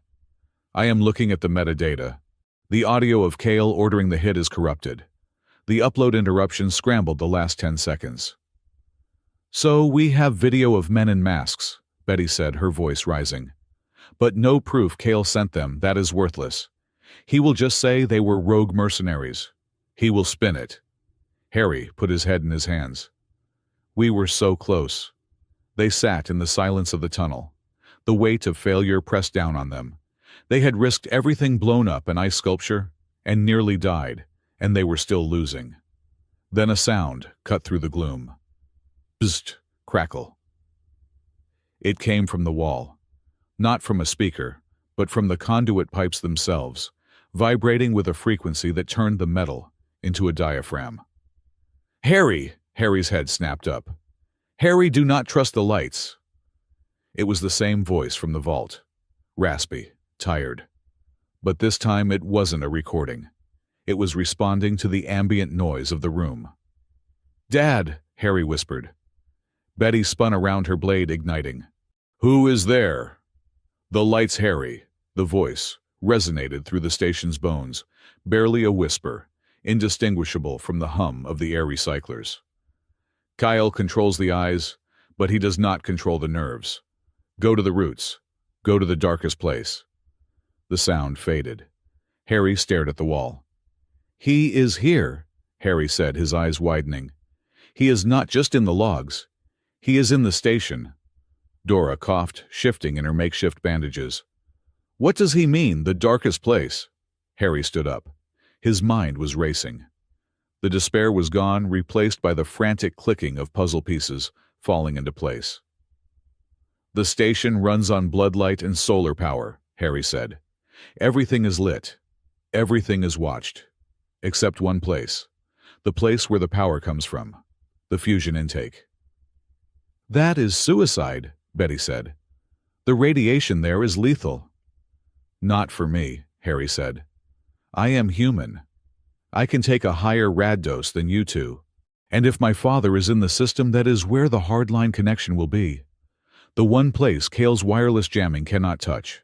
"I am looking at the metadata. The audio of Kale ordering the hit is corrupted. The upload interruption scrambled the last 10 seconds. "So we have video of men in masks," Betty said, her voice rising. "But no proof Kale sent them. That is worthless. He will just say they were rogue mercenaries. He will spin it." Harry put his head in his hands. We were so close. They sat in the silence of the tunnel. The weight of failure pressed down on them. They had risked everything, blown up an ice sculpture, and nearly died, and they were still losing. Then a sound cut through the gloom. Bzzzt, crackle. It came from the wall. Not from a speaker, but from the conduit pipes themselves, vibrating with a frequency that turned the metal into a diaphragm. "Harry!" Harry's head snapped up. "Harry, do not trust the lights." It was the same voice from the vault. Raspy, tired. But this time it wasn't a recording. It was responding to the ambient noise of the room. "Dad!" Harry whispered. Betty spun around, her blade igniting. "Who is there?" "The lights, Harry." The voice resonated through the station's bones, barely a whisper, indistinguishable from the hum of the air recyclers. "Kyle controls the eyes, but he does not control the nerves. Go to the roots. Go to the darkest place." The sound faded. Harry stared at the wall. "He is here," Harry said, his eyes widening. "He is not just in the logs. He is in the station." Dora coughed, shifting in her makeshift bandages. "What does he mean, the darkest place?" Harry stood up. His mind was racing. The despair was gone, replaced by the frantic clicking of puzzle pieces falling into place. "The station runs on bloodlight and solar power," Harry said. "Everything is lit. Everything is watched. Except one place. The place where the power comes from. The fusion intake." "That is suicide," Betty said. "The radiation there is lethal." "Not for me," Harry said. "I am human. I can take a higher rad dose than you two. And if my father is in the system, that is where the hardline connection will be. The one place Kale's wireless jamming cannot touch."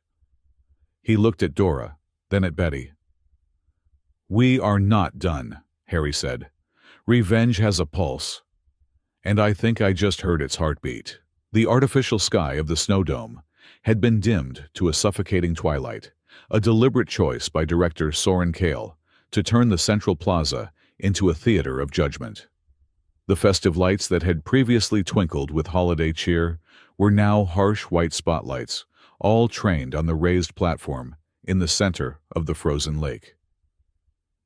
He looked at Dora, then at Betty. "We are not done," Harry said. "Revenge has a pulse. And I think I just heard its heartbeat." The artificial sky of the snow dome had been dimmed to a suffocating twilight, a deliberate choice by director Soren Kale to turn the central plaza into a theater of judgment. The festive lights that had previously twinkled with holiday cheer were now harsh white spotlights, all trained on the raised platform in the center of the frozen lake.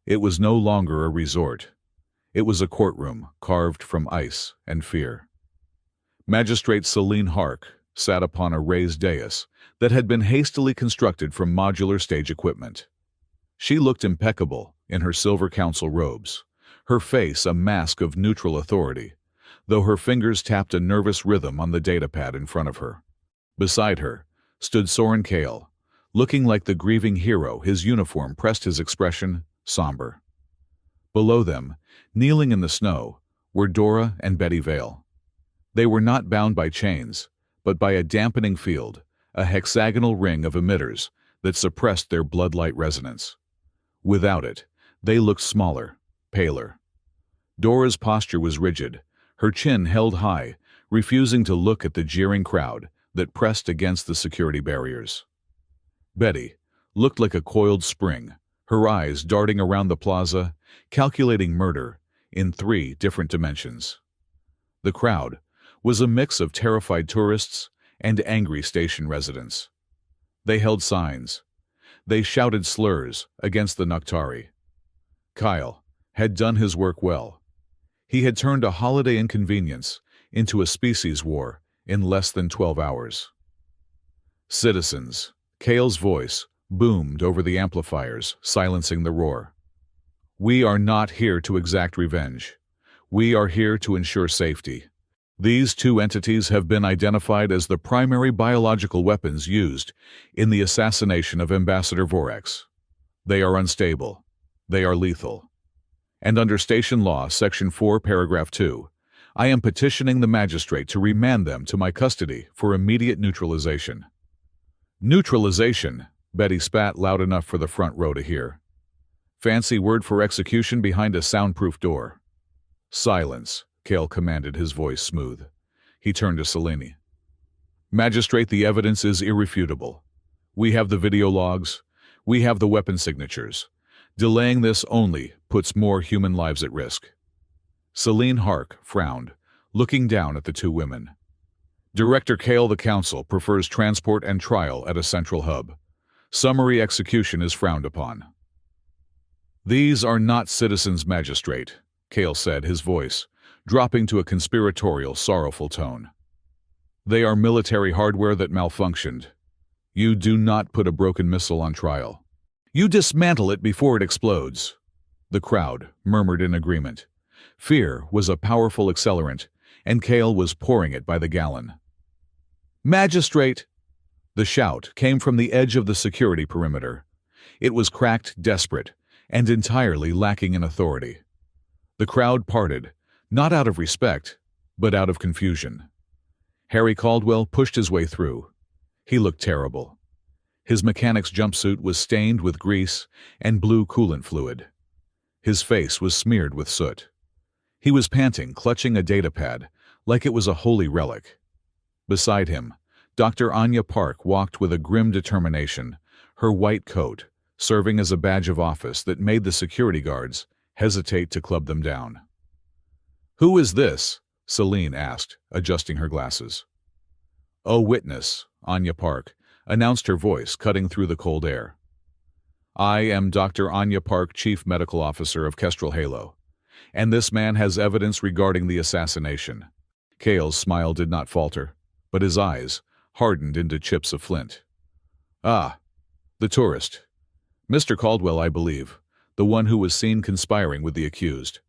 It was no longer a resort. It was a courtroom carved from ice and fear. Magistrate Celine Hark sat upon a raised dais that had been hastily constructed from modular stage equipment. She looked impeccable in her silver council robes, her face a mask of neutral authority, though her fingers tapped a nervous rhythm on the datapad in front of her. Beside her stood Soren Kale, looking like the grieving hero. His uniform pressed his expression somber. Below them, kneeling in the snow, were Dora and Betty Vale. They were not bound by chains, but by a dampening field, a hexagonal ring of emitters that suppressed their bloodlight resonance. Without it, they looked smaller, paler. Dora's posture was rigid, her chin held high, refusing to look at the jeering crowd that pressed against the security barriers. Betty looked like a coiled spring, her eyes darting around the plaza, calculating murder in 3 different dimensions. The crowd was a mix of terrified tourists and angry station residents. They held signs. They shouted slurs against the Noctari. Kyle had done his work well. He had turned a holiday inconvenience into a species war in less than 12 hours. "Citizens," Kale's voice boomed over the amplifiers, silencing the roar. We are not here to exact revenge. We are here to ensure safety. These two entities have been identified as the primary biological weapons used in the assassination of Ambassador Vorax. They are unstable. They are lethal. And under Station Law, Section 4, Paragraph 2, I am petitioning the magistrate to remand them to my custody for immediate neutralization. Neutralization, Betty spat loud enough for the front row to hear. Fancy word for execution behind a soundproof door. Silence, Cale commanded, his voice smooth. He turned to Selene. Magistrate, the evidence is irrefutable. We have the video logs. We have the weapon signatures. Delaying this only puts more human lives at risk. Selene Hark frowned, looking down at the two women. Director Cale, the counsel, prefers transport and trial at a central hub. Summary execution is frowned upon. These are not citizens, magistrate, Cale said, his voice dropping to a conspiratorial, sorrowful tone. They are military hardware that malfunctioned. You do not put a broken missile on trial. You dismantle it before it explodes. The crowd murmured in agreement. Fear was a powerful accelerant, and Cale was pouring it by the gallon. Magistrate! The shout came from the edge of the security perimeter. It was cracked, desperate, and entirely lacking in authority. The crowd parted, not out of respect, but out of confusion. Harry Caldwell pushed his way through. He looked terrible. His mechanic's jumpsuit was stained with grease and blue coolant fluid. His face was smeared with soot. He was panting, clutching a datapad, like it was a holy relic. Beside him, Dr. Anya Park walked with a grim determination, her white coat serving as a badge of office that made the security guards hesitate to club them down. "Who is this?" Selene asked, adjusting her glasses. "Oh, witness," Anya Park announced, her voice cutting through the cold air. "I am Dr. Anya Park, Chief Medical Officer of Kestrel Halo, and this man has evidence regarding the assassination." Cale's smile did not falter, but his eyes hardened into chips of flint. "Ah, the tourist. Mr. Caldwell, I believe, the one who was seen conspiring with the accused."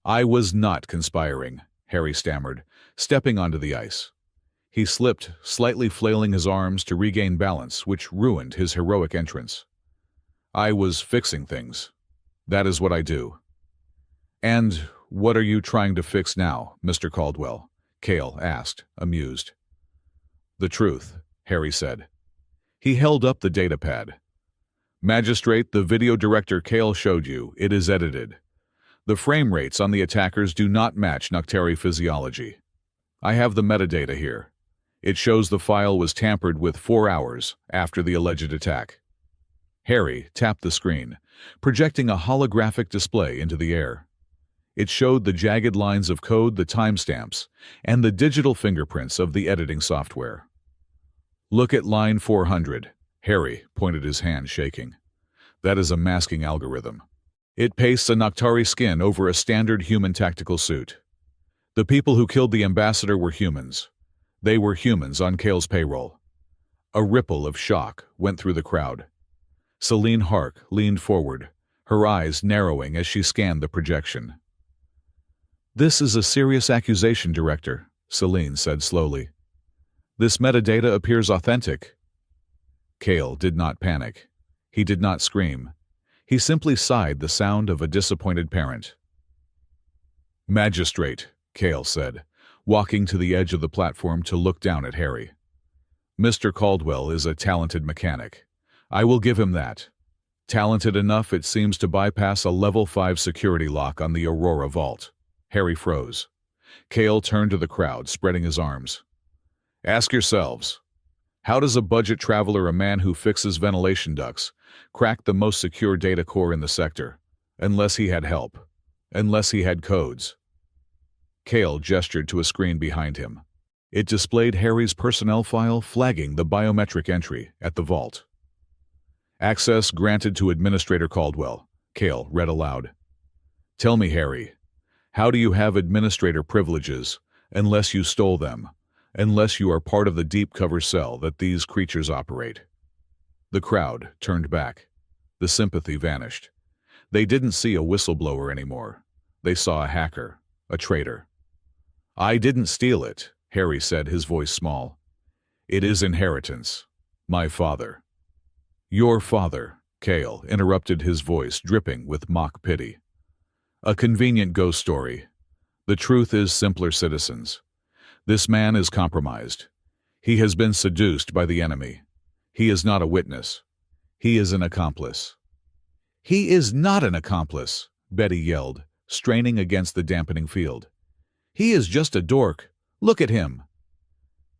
"I was not conspiring," Harry stammered, stepping onto the ice. He slipped, slightly flailing his arms to regain balance, which ruined his heroic entrance. "I was fixing things. That is what I do." "And what are you trying to fix now, Mr. Caldwell?" Cale asked, amused. "The truth," Harry said. He held up the datapad. "Magistrate, the video director Cale showed you, it is edited. The frame rates on the attackers do not match Noctari physiology. I have the metadata here. It shows the file was tampered with 4 hours after the alleged attack." Harry tapped the screen, projecting a holographic display into the air. It showed the jagged lines of code, the timestamps, and the digital fingerprints of the editing software. "Look at line 400. Harry pointed, his hand shaking. "That is a masking algorithm. It pastes a Noctari skin over a standard human tactical suit. The people who killed the ambassador were humans. They were humans on Cale's payroll." A ripple of shock went through the crowd. Selene Hark leaned forward, her eyes narrowing as she scanned the projection. "This is a serious accusation, Director," Selene said slowly. "This metadata appears authentic." Cale did not panic. He did not scream. He simply sighed, the sound of a disappointed parent. "Magistrate," Cale said, walking to the edge of the platform to look down at Harry. "Mr. Caldwell is a talented mechanic. I will give him that. Talented enough, it seems, to bypass a level 5 security lock on the Aurora vault." Harry froze. Cale turned to the crowd, spreading his arms. "Ask yourselves, how does a budget traveler, a man who fixes ventilation ducts, crack the most secure data core in the sector, unless he had help, unless he had codes?" Cale gestured to a screen behind him. It displayed Harry's personnel file, flagging the biometric entry at the vault. "Access granted to Administrator Caldwell," Cale read aloud. "Tell me, Harry, how do you have administrator privileges unless you stole them, unless you are part of the deep cover cell that these creatures operate?" The crowd turned back. The sympathy vanished. They didn't see a whistleblower anymore. They saw a hacker, a traitor. "I didn't steal it," Harry said, his voice small. "It is inheritance. My father." "Your father," Cale interrupted, his voice dripping with mock pity. "A convenient ghost story. The truth is simpler, citizens. This man is compromised. He has been seduced by the enemy. He is not a witness. He is an accomplice." "He is not an accomplice," Betty yelled, straining against the dampening field. "He is just a dork. Look at him."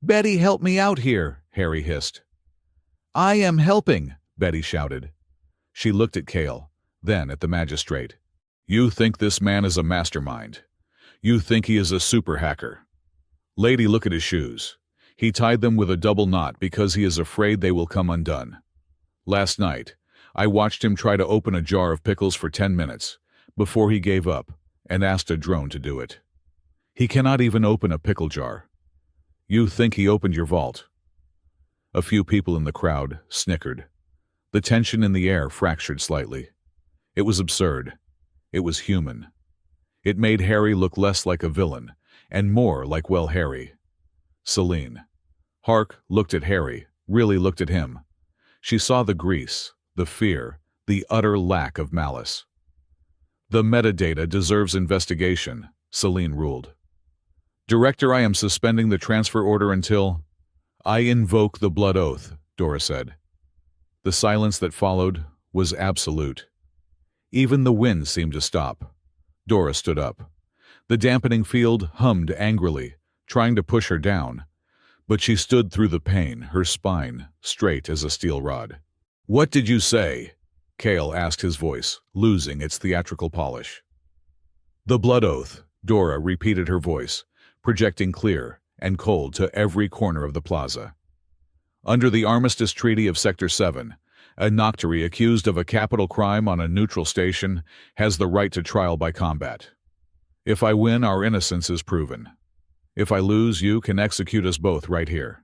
"Betty, help me out here," Harry hissed. "I am helping," Betty shouted. She looked at Cale, then at the magistrate. "You think this man is a mastermind. You think he is a super hacker. Lady, look at his shoes. He tied them with a double knot because he is afraid they will come undone. Last night, I watched him try to open a jar of pickles for 10 minutes before he gave up and asked a drone to do it. He cannot even open a pickle jar. You think he opened your vault?" A few people in the crowd snickered. The tension in the air fractured slightly. It was absurd. It was human. It made Harry look less like a villain and more like, well, Harry. Celine. Hark looked at Harry, really looked at him. She saw the grease, the fear, the utter lack of malice. "The metadata deserves investigation," Celine ruled. "Director, I am suspending the transfer order until—" "I invoke the blood oath," Dora said. The silence that followed was absolute. Even the wind seemed to stop. Dora stood up. The dampening field hummed angrily, trying to push her down, but she stood through the pain, her spine straight as a steel rod. "What did you say?" Cale asked, his voice losing its theatrical polish. "The blood oath," Dora repeated, her voice projecting clear and cold to every corner of the plaza. "Under the Armistice Treaty of Sector 7, a Nocturi accused of a capital crime on a neutral station has the right to trial by combat. If I win, our innocence is proven. If I lose, you can execute us both right here."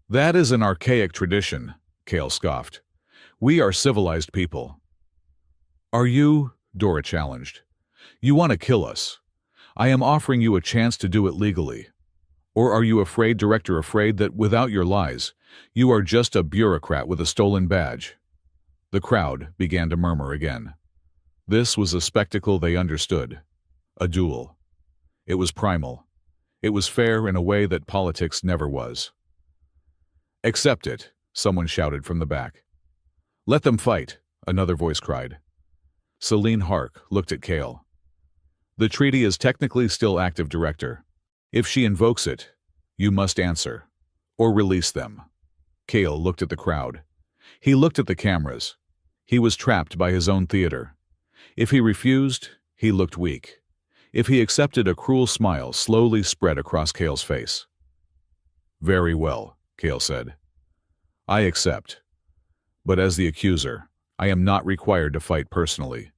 "That is an archaic tradition," Cale scoffed. "We are civilized people." "Are you?" Dora challenged. "You want to kill us. I am offering you a chance to do it legally. Or are you afraid, Director, afraid that without your lies, you are just a bureaucrat with a stolen badge?" The crowd began to murmur again. This was a spectacle they understood. A duel. It was primal. It was fair in a way that politics never was. "Accept it," someone shouted from the back. "Let them fight," another voice cried. Celine Hark looked at Cale. "The treaty is technically still active, Director. If she invokes it, you must answer, or release them." Cale looked at the crowd. He looked at the cameras. He was trapped by his own theater. If he refused, he looked weak. If he accepted, a cruel smile slowly spread across Cale's face. "Very well," Cale said. "I accept. But as the accuser, I am not required to fight personally.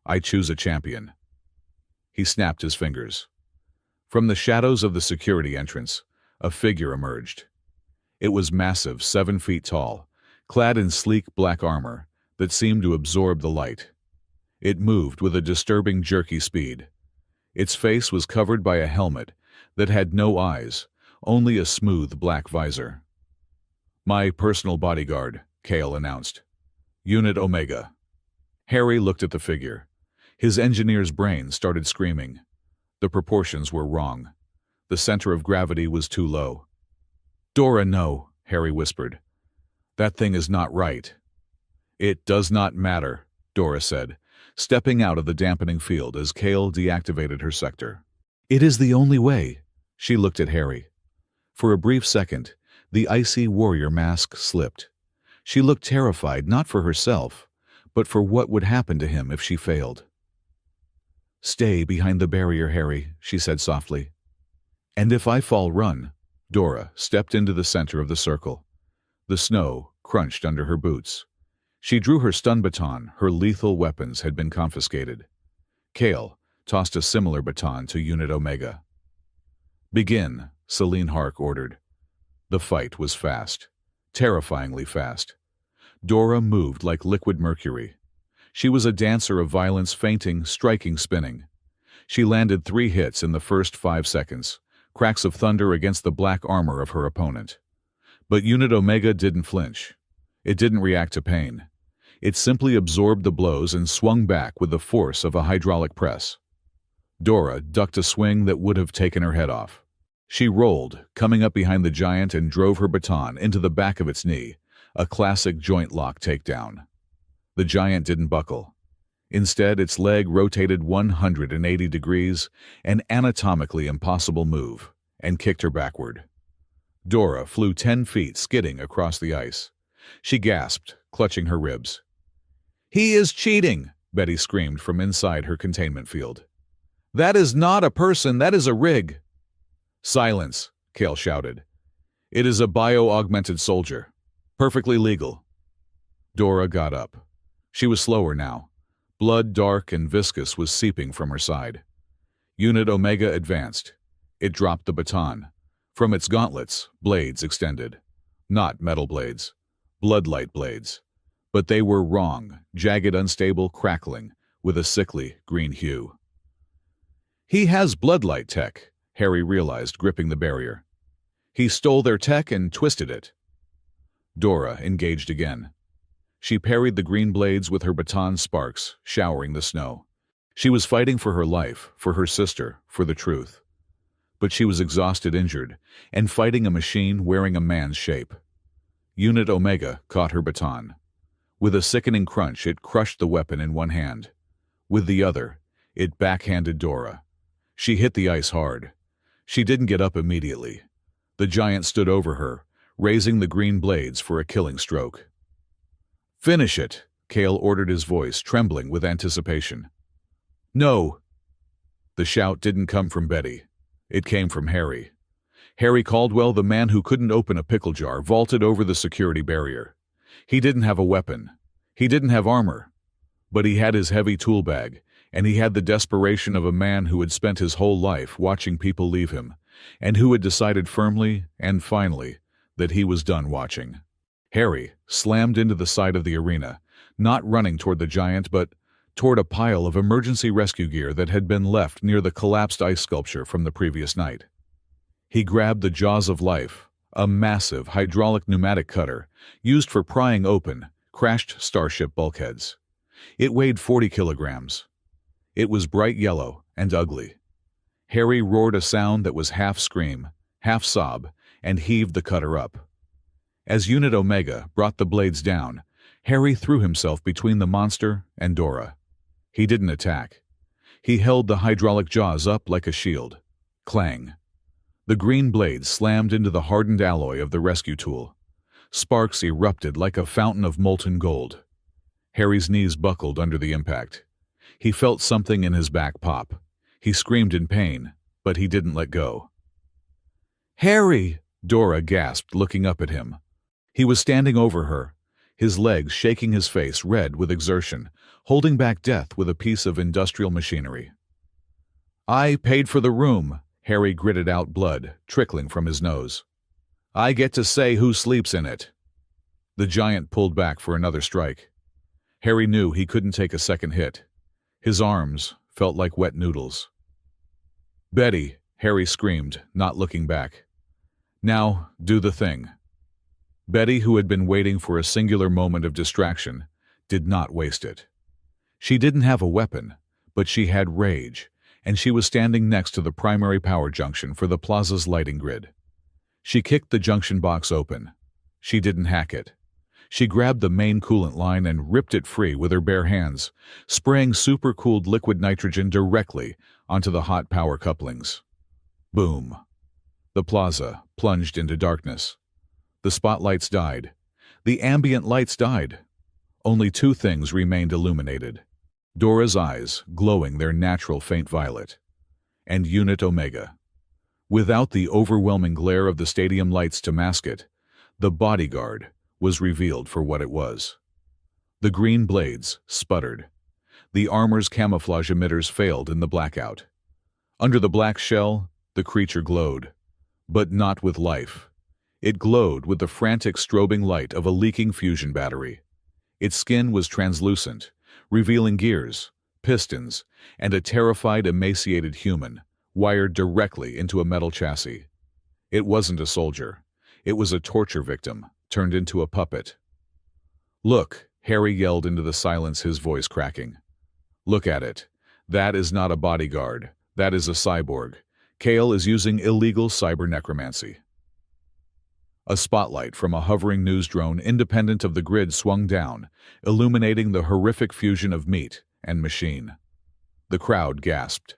I choose a champion." He snapped his fingers. From the shadows of the security entrance, a figure emerged. It was massive, 7 feet tall, clad in sleek black armor that seemed to absorb the light. It moved with a disturbing, jerky speed. Its face was covered by a helmet that had no eyes, only a smooth black visor. "My personal bodyguard," Cale announced. "Unit Omega." Harry looked at the figure. His engineer's brain started screaming. The proportions were wrong. The center of gravity was too low. "Dora, no," Harry whispered. "That thing is not right." "It does not matter," Dora said, stepping out of the dampening field as Cale deactivated her sector. "It is the only way." She looked at Harry. For a brief second, the icy warrior mask slipped. She looked terrified, not for herself, but for what would happen to him if she failed. "Stay behind the barrier, Harry," she said softly. "And if I fall, run." Dora stepped into the center of the circle. The snow crunched under her boots. She drew her stun baton. Her lethal weapons had been confiscated. Cale tossed a similar baton to Unit Omega. "Begin," Celine Hark ordered. The fight was fast, terrifyingly fast. Dora moved like liquid mercury. She was a dancer of violence, feinting, striking, spinning. She landed 3 hits in the first 5 seconds, cracks of thunder against the black armor of her opponent. But Unit Omega didn't flinch. It didn't react to pain. It simply absorbed the blows and swung back with the force of a hydraulic press. Dora ducked a swing that would have taken her head off. She rolled, coming up behind the giant, and drove her baton into the back of its knee, a classic joint lock takedown. The giant didn't buckle. Instead, its leg rotated 180 degrees, an anatomically impossible move, and kicked her backward. Dora flew 10 feet, skidding across the ice. She gasped, clutching her ribs. "He is cheating!" Betty screamed from inside her containment field. "That is not a person, that is a rig!" "Silence!" Kale shouted. "It is a bio-augmented soldier. Perfectly legal." Dora got up. She was slower now. Blood, dark and viscous, was seeping from her side. Unit Omega advanced. It dropped the baton. From its gauntlets, blades extended. Not metal blades. Bloodlight blades. But they were wrong, jagged, unstable, crackling, with a sickly green hue. "He has bloodlight tech," Harry realized, gripping the barrier. "He stole their tech and twisted it." Dora engaged again. She parried the green blades with her baton sparks, showering the snow. She was fighting for her life, for her sister, for the truth. But she was exhausted, injured, and fighting a machine wearing a man's shape. Unit Omega caught her baton. With a sickening crunch, it crushed the weapon in one hand. With the other, it backhanded Dora. She hit the ice hard. She didn't get up immediately. The giant stood over her, raising the green blades for a killing stroke. "Finish it," Kale ordered, his voice trembling with anticipation. "No." The shout didn't come from Betty. It came from Harry. Harry Caldwell, the man who couldn't open a pickle jar, vaulted over the security barrier. He didn't have a weapon. He didn't have armor. But he had his heavy tool bag, and he had the desperation of a man who had spent his whole life watching people leave him, and who had decided firmly and finally that he was done watching. Harry slammed into the side of the arena, not running toward the giant, but toward a pile of emergency rescue gear that had been left near the collapsed ice sculpture from the previous night. He grabbed the Jaws of Life, a massive hydraulic pneumatic cutter used for prying open crashed starship bulkheads. It weighed 40 kilograms. It was bright yellow and ugly. Harry roared a sound that was half scream, half sob, and heaved the cutter up. As Unit Omega brought the blades down, Harry threw himself between the monster and Dora. He didn't attack. He held the hydraulic jaws up like a shield. Clang. The green blades slammed into the hardened alloy of the rescue tool. Sparks erupted like a fountain of molten gold. Harry's knees buckled under the impact. He felt something in his back pop. He screamed in pain, but he didn't let go. "Harry!" Dora gasped, looking up at him. He was standing over her, his legs shaking, his face red with exertion, holding back death with a piece of industrial machinery. "I paid for the room," Harry gritted out, blood trickling from his nose. "I get to say who sleeps in it." The giant pulled back for another strike. Harry knew he couldn't take a second hit. His arms felt like wet noodles. "Betty," Harry screamed, not looking back. "Now, do the thing." Betty, who had been waiting for a singular moment of distraction, did not waste it. She didn't have a weapon, but she had rage, and she was standing next to the primary power junction for the plaza's lighting grid. She kicked the junction box open. She didn't hack it. She grabbed the main coolant line and ripped it free with her bare hands, spraying supercooled liquid nitrogen directly onto the hot power couplings. Boom. The plaza plunged into darkness. The spotlights died. The ambient lights died. Only 2 things remained illuminated. Dora's eyes, glowing their natural faint violet, and Unit Omega. Without the overwhelming glare of the stadium lights to mask it, the bodyguard was revealed for what it was. The green blades sputtered. The armor's camouflage emitters failed in the blackout. Under the black shell, the creature glowed, but not with life. It glowed with the frantic strobing light of a leaking fusion battery. Its skin was translucent, revealing gears, pistons, and a terrified, emaciated human wired directly into a metal chassis. It wasn't a soldier. It was a torture victim, turned into a puppet. "Look," Harry yelled into the silence, his voice cracking. "Look at it. That is not a bodyguard. That is a cyborg. Kale is using illegal cyber necromancy." A spotlight from a hovering news drone independent of the grid swung down, illuminating the horrific fusion of meat and machine. The crowd gasped.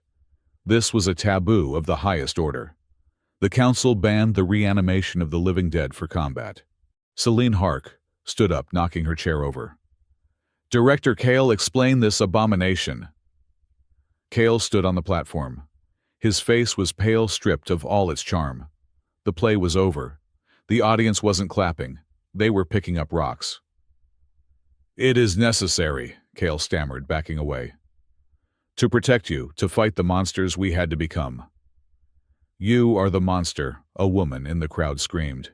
This was a taboo of the highest order. The council banned the reanimation of the living dead for combat. Celine Hark stood up, knocking her chair over. "Director Kale, explain this abomination." Kale stood on the platform. His face was pale, stripped of all its charm. The play was over. The audience wasn't clapping. They were picking up rocks. "It is necessary," Kale stammered, backing away. "To protect you, to fight the monsters we had to become." "You are the monster," a woman in the crowd screamed.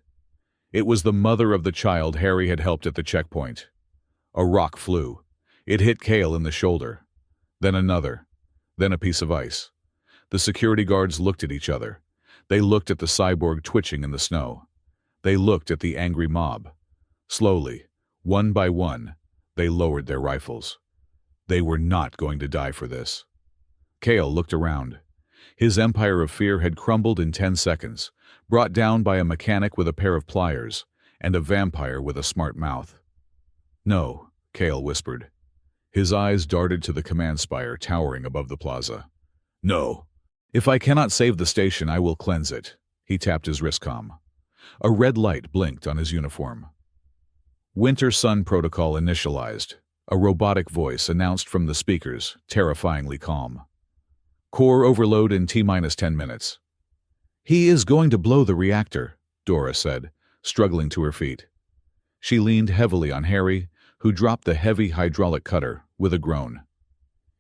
It was the mother of the child Harry had helped at the checkpoint. A rock flew. It hit Kale in the shoulder. Then another. Then a piece of ice. The security guards looked at each other. They looked at the cyborg twitching in the snow. They looked at the angry mob. Slowly, one by one, they lowered their rifles. They were not going to die for this. Kale looked around. His empire of fear had crumbled in 10 seconds, brought down by a mechanic with a pair of pliers and a vampire with a smart mouth. "No," Kale whispered. His eyes darted to the command spire towering above the plaza. "No. If I cannot save the station, I will cleanse it." He tapped his wristcom. A red light blinked on his uniform. "Winter Sun Protocol initialized," a robotic voice announced from the speakers, terrifyingly calm. "Core overload in T-minus 10 minutes. "He is going to blow the reactor," Dora said, struggling to her feet. She leaned heavily on Harry, who dropped the heavy hydraulic cutter with a groan.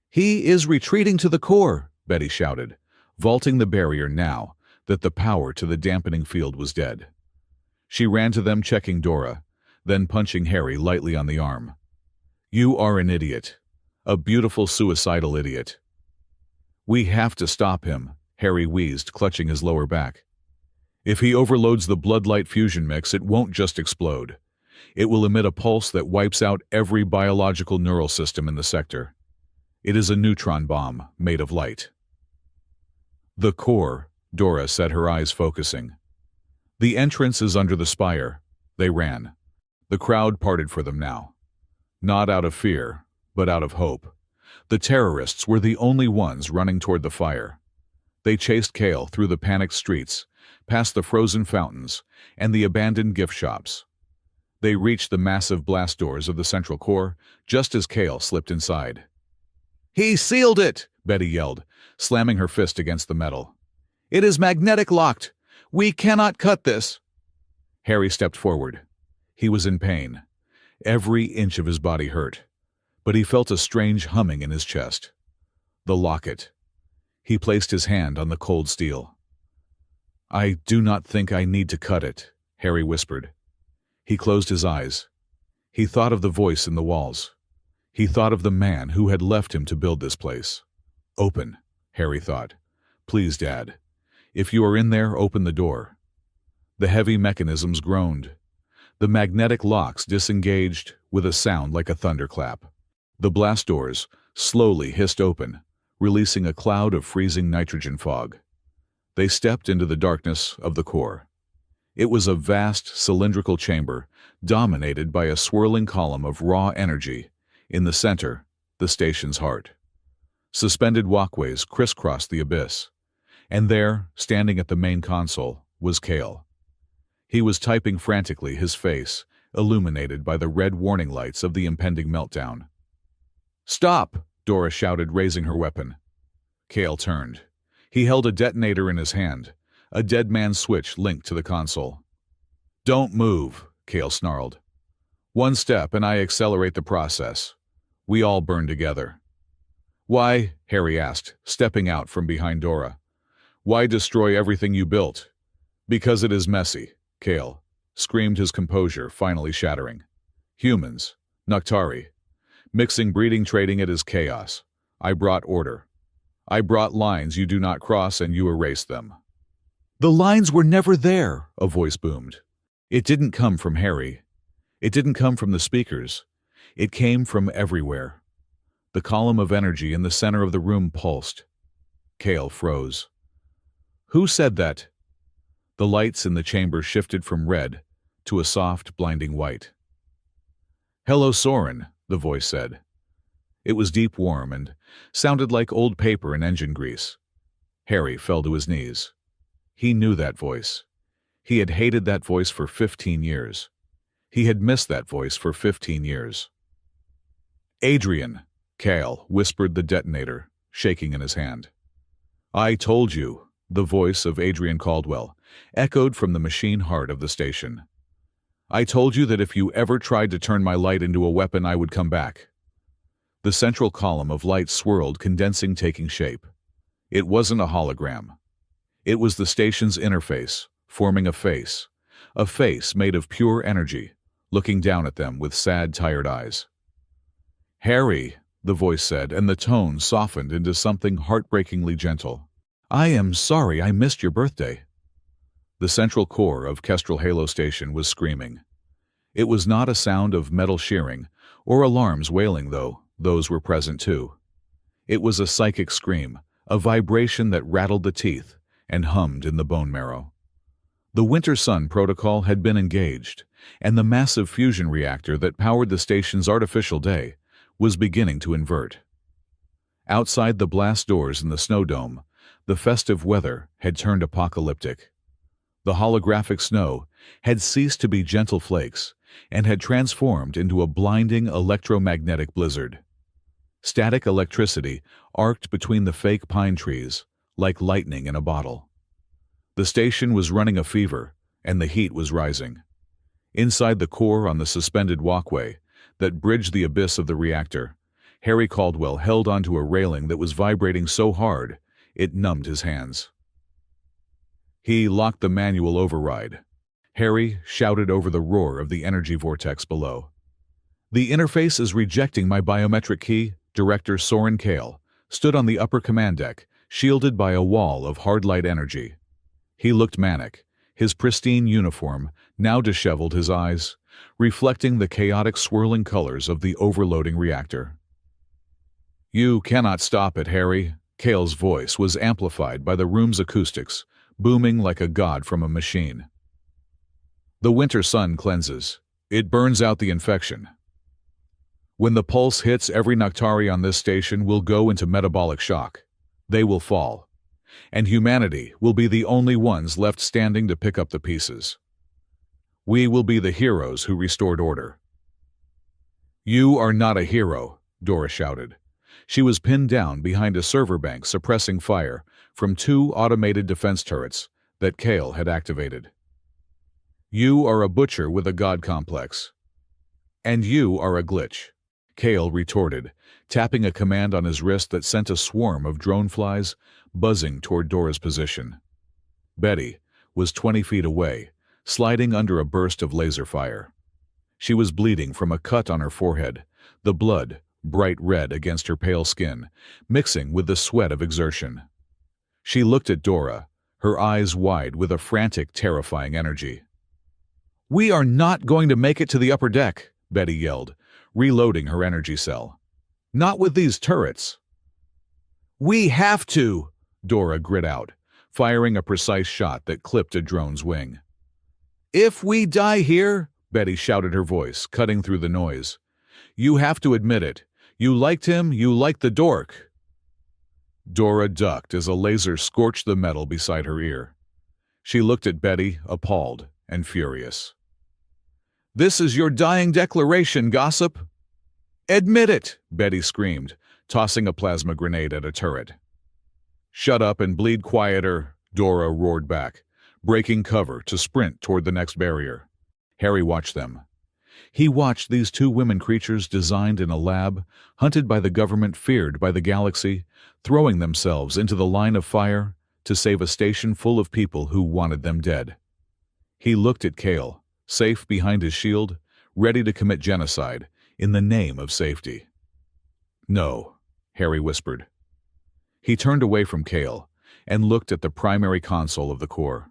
"He is retreating to the core," Betty shouted, vaulting the barrier now that the power to the dampening field was dead. She ran to them, checking Dora, then punching Harry lightly on the arm. "You are an idiot. A beautiful suicidal idiot." "We have to stop him," Harry wheezed, clutching his lower back. "If he overloads the blood-light fusion mix, it won't just explode. It will emit a pulse that wipes out every biological neural system in the sector. It is a neutron bomb made of light." "The core," Dora said, her eyes focusing. "The entrance is under the spire." They ran. The crowd parted for them now. Not out of fear, but out of hope. The terrorists were the only ones running toward the fire. They chased Kale through the panicked streets, past the frozen fountains and the abandoned gift shops. They reached the massive blast doors of the central core just as Kale slipped inside. "He sealed it!" Betty yelled, slamming her fist against the metal. "It is magnetic locked! We cannot cut this!" Harry stepped forward. He was in pain. Every inch of his body hurt, but he felt a strange humming in his chest. The locket. He placed his hand on the cold steel. "I do not think I need to cut it," Harry whispered. He closed his eyes. He thought of the voice in the walls. He thought of the man who had left him to build this place. "Open," Harry thought. "Please, Dad. If you are in there, open the door." The heavy mechanisms groaned. The magnetic locks disengaged with a sound like a thunderclap. The blast doors slowly hissed open, releasing a cloud of freezing nitrogen fog. They stepped into the darkness of the core. It was a vast cylindrical chamber dominated by a swirling column of raw energy. In the center, the station's heart. Suspended walkways crisscrossed the abyss. And there, standing at the main console, was Kale. He was typing frantically, his face illuminated by the red warning lights of the impending meltdown. "Stop!" Dora shouted, raising her weapon. Kale turned. He held a detonator in his hand, a dead man's switch linked to the console. "Don't move," Kale snarled. "One step and I accelerate the process. We all burn together." "Why?" Harry asked, stepping out from behind Dora. "Why destroy everything you built?" "Because it is messy," Kale screamed, his composure finally shattering. "Humans, Naktari, Mixing breeding trading it is chaos. I brought order. I brought lines you do not cross and you erase them. The lines were never there, a voice boomed. It didn't come from Harry. It didn't come from the speakers. It came from everywhere. The column of energy in the center of the room pulsed. Cale froze. Who said that? The lights in the chamber shifted from red to a soft, blinding white. Hello, Soren, the voice said. It was deep, warm, and sounded like old paper and engine grease. Harry fell to his knees. He knew that voice. He had hated that voice for 15 years. He had missed that voice for 15 years. Adrian, Cale whispered the detonator, shaking in his hand. I told you, the voice of Adrian Caldwell echoed from the machine heart of the station. I told you that if you ever tried to turn my light into a weapon, I would come back. The central column of light swirled, condensing, taking shape. It wasn't a hologram. It was the station's interface, forming a face made of pure energy, looking down at them with sad, tired eyes. Harry, the voice said, and the tone softened into something heartbreakingly gentle. I am sorry I missed your birthday. The central core of Kestrel Halo Station was screaming. It was not a sound of metal shearing or alarms wailing, though those were present too. It was a psychic scream, a vibration that rattled the teeth and hummed in the bone marrow. The Winter Sun protocol had been engaged, and the massive fusion reactor that powered the station's artificial day was beginning to invert. Outside the blast doors in the snow dome, the festive weather had turned apocalyptic. The holographic snow had ceased to be gentle flakes and had transformed into a blinding electromagnetic blizzard. Static electricity arced between the fake pine trees like lightning in a bottle. The station was running a fever, and the heat was rising. Inside the core on the suspended walkway that bridged the abyss of the reactor, Harry Caldwell held onto a railing that was vibrating so hard it numbed his hands. He locked the manual override. Harry shouted over the roar of the energy vortex below. The interface is rejecting my biometric key. Director Soren Cale stood on the upper command deck, shielded by a wall of hard light energy. He looked manic, his pristine uniform now disheveled, his eyes reflecting the chaotic swirling colors of the overloading reactor. You cannot stop it, Harry. Cale's voice was amplified by the room's acoustics, booming like a god from a machine. The winter sun cleanses. It burns out the infection. When the pulse hits, every Noctari on this station will go into metabolic shock. They will fall. And humanity will be the only ones left standing to pick up the pieces. We will be the heroes who restored order. You are not a hero, Dora shouted. She was pinned down behind a server bank, suppressing fire from 2 automated defense turrets that Cale had activated. You are a butcher with a god complex. And you are a glitch, Cale retorted, tapping a command on his wrist that sent a swarm of drone flies buzzing toward Dora's position. Betty was 20 feet away, sliding under a burst of laser fire. She was bleeding from a cut on her forehead, the blood bright red against her pale skin, mixing with the sweat of exertion. She looked at Dora, her eyes wide with a frantic, terrifying energy. We are not going to make it to the upper deck, Betty yelled, reloading her energy cell. Not with these turrets. We have to, Dora grit out, firing a precise shot that clipped a drone's wing. If we die here, Betty shouted, her voice cutting through the noise. You have to admit it. You liked him, you liked the dork. Dora ducked as a laser scorched the metal beside her ear. She looked at Betty, appalled and furious. This is your dying declaration, gossip. Admit it, Betty screamed, tossing a plasma grenade at a turret. Shut up and bleed quieter, Dora roared back, breaking cover to sprint toward the next barrier. Harry watched them. He watched these 2 women creatures designed in a lab, hunted by the government, feared by the galaxy, throwing themselves into the line of fire to save a station full of people who wanted them dead. He looked at Cale, safe behind his shield, ready to commit genocide in the name of safety. No, Harry whispered. He turned away from Kale and looked at the primary console of the core.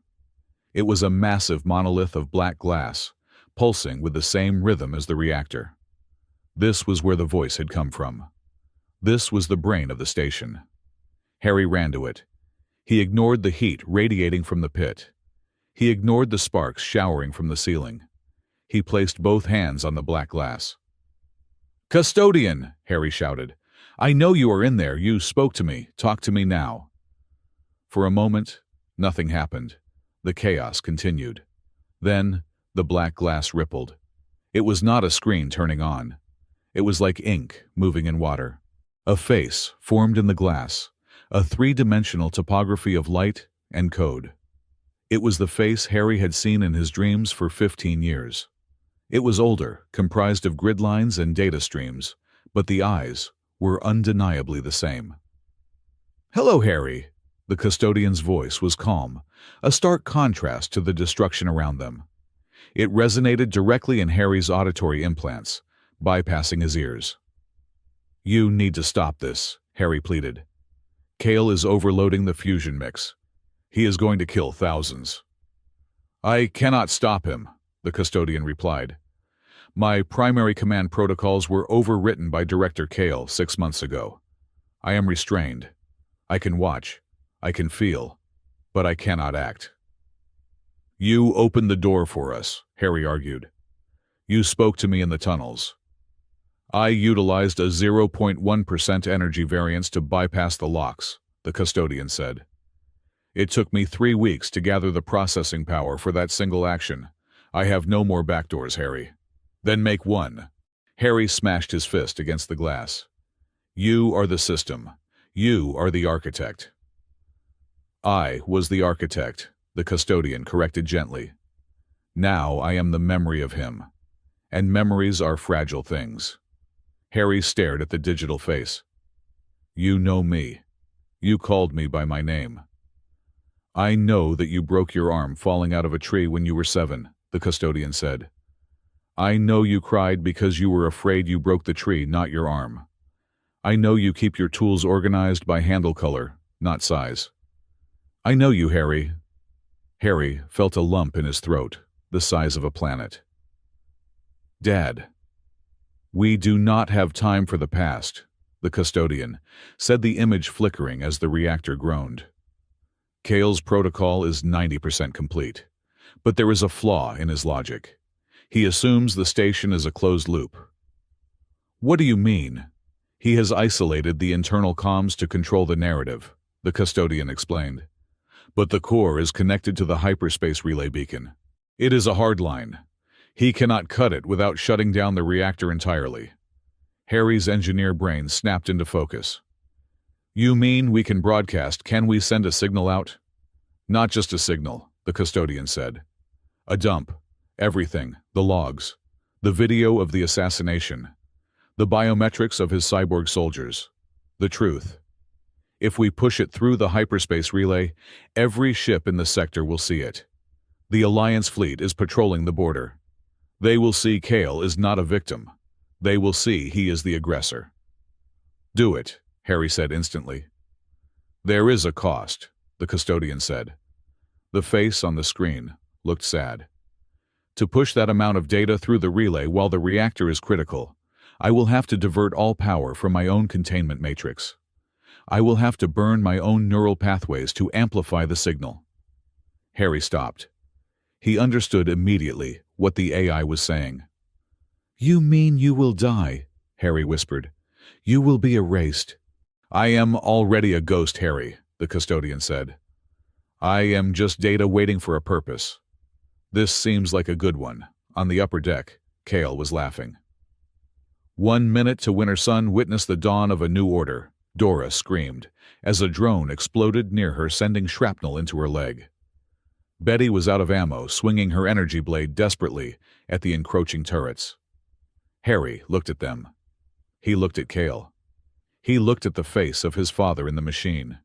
It was a massive monolith of black glass, pulsing with the same rhythm as the reactor. This was where the voice had come from. This was the brain of the station. Harry ran to it. He ignored the heat radiating from the pit. He ignored the sparks showering from the ceiling. He placed both hands on the black glass. "Custodian!" Harry shouted. "I know you are in there. You spoke to me. Talk to me now." For a moment, nothing happened. The chaos continued. Then, the black glass rippled. It was not a screen turning on. It was like ink moving in water. A face formed in the glass, a three-dimensional topography of light and code. It was the face Harry had seen in his dreams for 15 years. It was older, comprised of grid lines and data streams, but the eyes were undeniably the same. "Hello, Harry." The custodian's voice was calm, a stark contrast to the destruction around them. It resonated directly in Harry's auditory implants, bypassing his ears. "You need to stop this," Harry pleaded. "Kale is overloading the fusion mix. He is going to kill thousands." "I cannot stop him," the custodian replied. "My primary command protocols were overwritten by Director Kale 6 months ago. I am restrained. I can watch. I can feel. But I cannot act." "You opened the door for us," Harry argued. "You spoke to me in the tunnels. I utilized a 0.1% energy variance to bypass the locks," the custodian said. "It took me 3 weeks to gather the processing power for that single action. I have no more backdoors, Harry." "Then make one." Harry smashed his fist against the glass. "You are the system. You are the architect." "I was the architect," the custodian corrected gently. "Now I am the memory of him. And memories are fragile things." Harry stared at the digital face. "You know me. You called me by my name." "I know that you broke your arm falling out of a tree when you were 7, the custodian said. "I know you cried because you were afraid you broke the tree, not your arm. I know you keep your tools organized by handle color, not size. I know you, Harry." Harry felt a lump in his throat, the size of a planet. "Dad." "We do not have time for the past," the custodian said, the image flickering as the reactor groaned. "Kale's protocol is 90% complete, but there is a flaw in his logic. He assumes the station is a closed loop." "What do you mean?" "He has isolated the internal comms to control the narrative," the custodian explained. "But the core is connected to the hyperspace relay beacon. It is a hard line. He cannot cut it without shutting down the reactor entirely." Harry's engineer brain snapped into focus. "You mean we can broadcast? Can we send a signal out?" "Not just a signal," the custodian said. "A dump. Everything. The logs. The video of the assassination. The biometrics of his cyborg soldiers. The truth. If we push it through the hyperspace relay, every ship in the sector will see it. The Alliance fleet is patrolling the border. They will see Kale is not a victim. They will see he is the aggressor." "Do it," Harry said instantly. "There is a cost," the custodian said. The face on the screen looked sad. "To push that amount of data through the relay while the reactor is critical, I will have to divert all power from my own containment matrix. I will have to burn my own neural pathways to amplify the signal." Harry stopped. He understood immediately what the AI was saying. "You mean you will die?" Harry whispered. "You will be erased." "I am already a ghost, Harry," the custodian said. "I am just data waiting for a purpose." "This seems like a good one." On the upper deck, Kale was laughing. 1 minute to Winter Sun witnessed the dawn of a new order, Dora screamed, as a drone exploded near her, sending shrapnel into her leg. Betty was out of ammo, swinging her energy blade desperately at the encroaching turrets. Harry looked at them. He looked at Kale. He looked at the face of his father in the machine.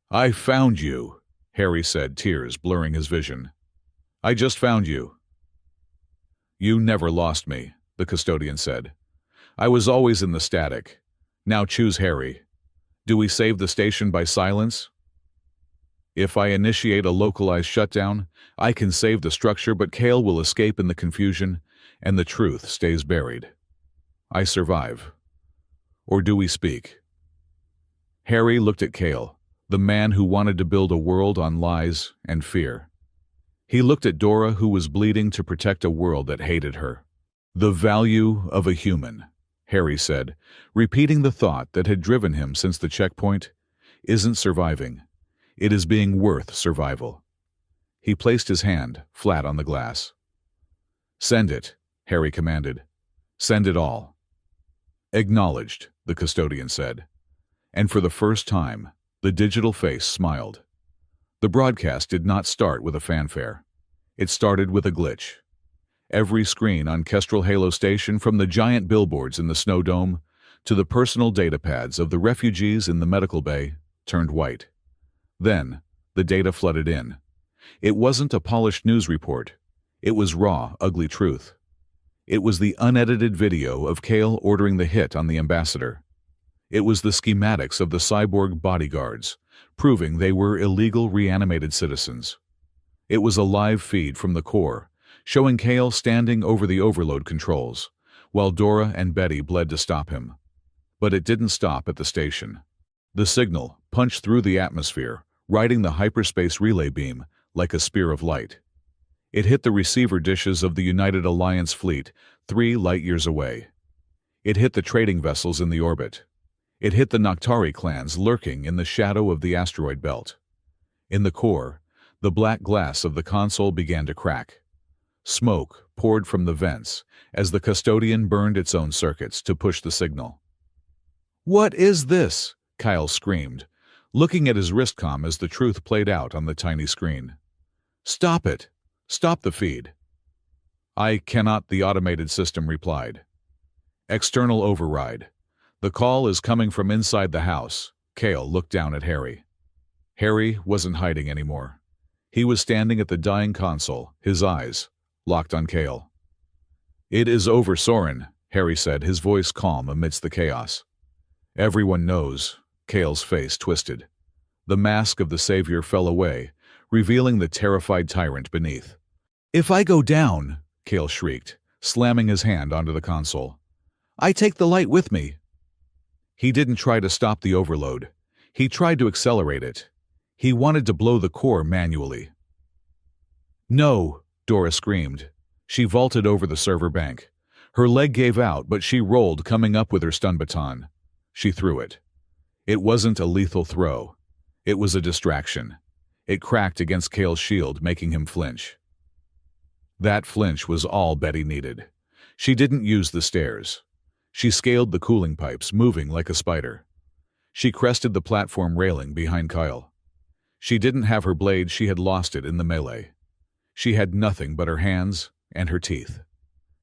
"I found you," Harry said, tears blurring his vision. "I just found you." "You never lost me," the custodian said. I was always in the static. Now choose Harry. Do we save the station by silence? If I initiate a localized shutdown, I can save the structure, but Kale will escape in the confusion, and the truth stays buried. I survive. Or do we speak? Harry looked at Kale, the man who wanted to build a world on lies and fear. He looked at Dora, who was bleeding to protect a world that hated her. The value of a human, Harry said, repeating the thought that had driven him since the checkpoint, isn't surviving. It is being worth survival. He placed his hand flat on the glass. Send it, Harry commanded. Send it all. Acknowledged, the custodian said. And for the first time, the digital face smiled. The broadcast did not start with a fanfare. It started with a glitch. Every screen on Kestrel Halo Station, from the giant billboards in the Snow Dome to the personal data pads of the refugees in the medical bay, turned white. Then, the data flooded in. It wasn't a polished news report. It was raw, ugly truth. It was the unedited video of Kale ordering the hit on the ambassador. It was the schematics of the cyborg bodyguards, proving they were illegal reanimated citizens. It was a live feed from the core, showing Kale standing over the overload controls, while Dora and Betty bled to stop him. But it didn't stop at the station. The signal punched through the atmosphere, riding the hyperspace relay beam like a spear of light. It hit the receiver dishes of the United Alliance fleet 3 light-years away. It hit the trading vessels in the orbit. It hit the Noctari clans lurking in the shadow of the asteroid belt. In the core, the black glass of the console began to crack. Smoke poured from the vents as the custodian burned its own circuits to push the signal. "What is this?" Kyle screamed, looking at his wristcom as the truth played out on the tiny screen. "Stop it! Stop the feed!" "I cannot," the automated system replied. "External override. The call is coming from inside the house." Kale looked down at Harry. Harry wasn't hiding anymore. He was standing at the dying console, his eyes locked on Kale. "It is over, Soren," Harry said, his voice calm amidst the chaos. "Everyone knows." Kale's face twisted. The mask of the savior fell away, revealing the terrified tyrant beneath. "If I go down," Kale shrieked, slamming his hand onto the console, "I take the light with me." He didn't try to stop the overload. He tried to accelerate it. He wanted to blow the core manually. "No!" Dora screamed. She vaulted over the server bank. Her leg gave out, but she rolled, coming up with her stun baton. She threw it. It wasn't a lethal throw. It was a distraction. It cracked against Kale's shield, making him flinch. That flinch was all Betty needed. She didn't use the stairs. She scaled the cooling pipes, moving like a spider. She crested the platform railing behind Kyle. She didn't have her blade, she had lost it in the melee. She had nothing but her hands and her teeth.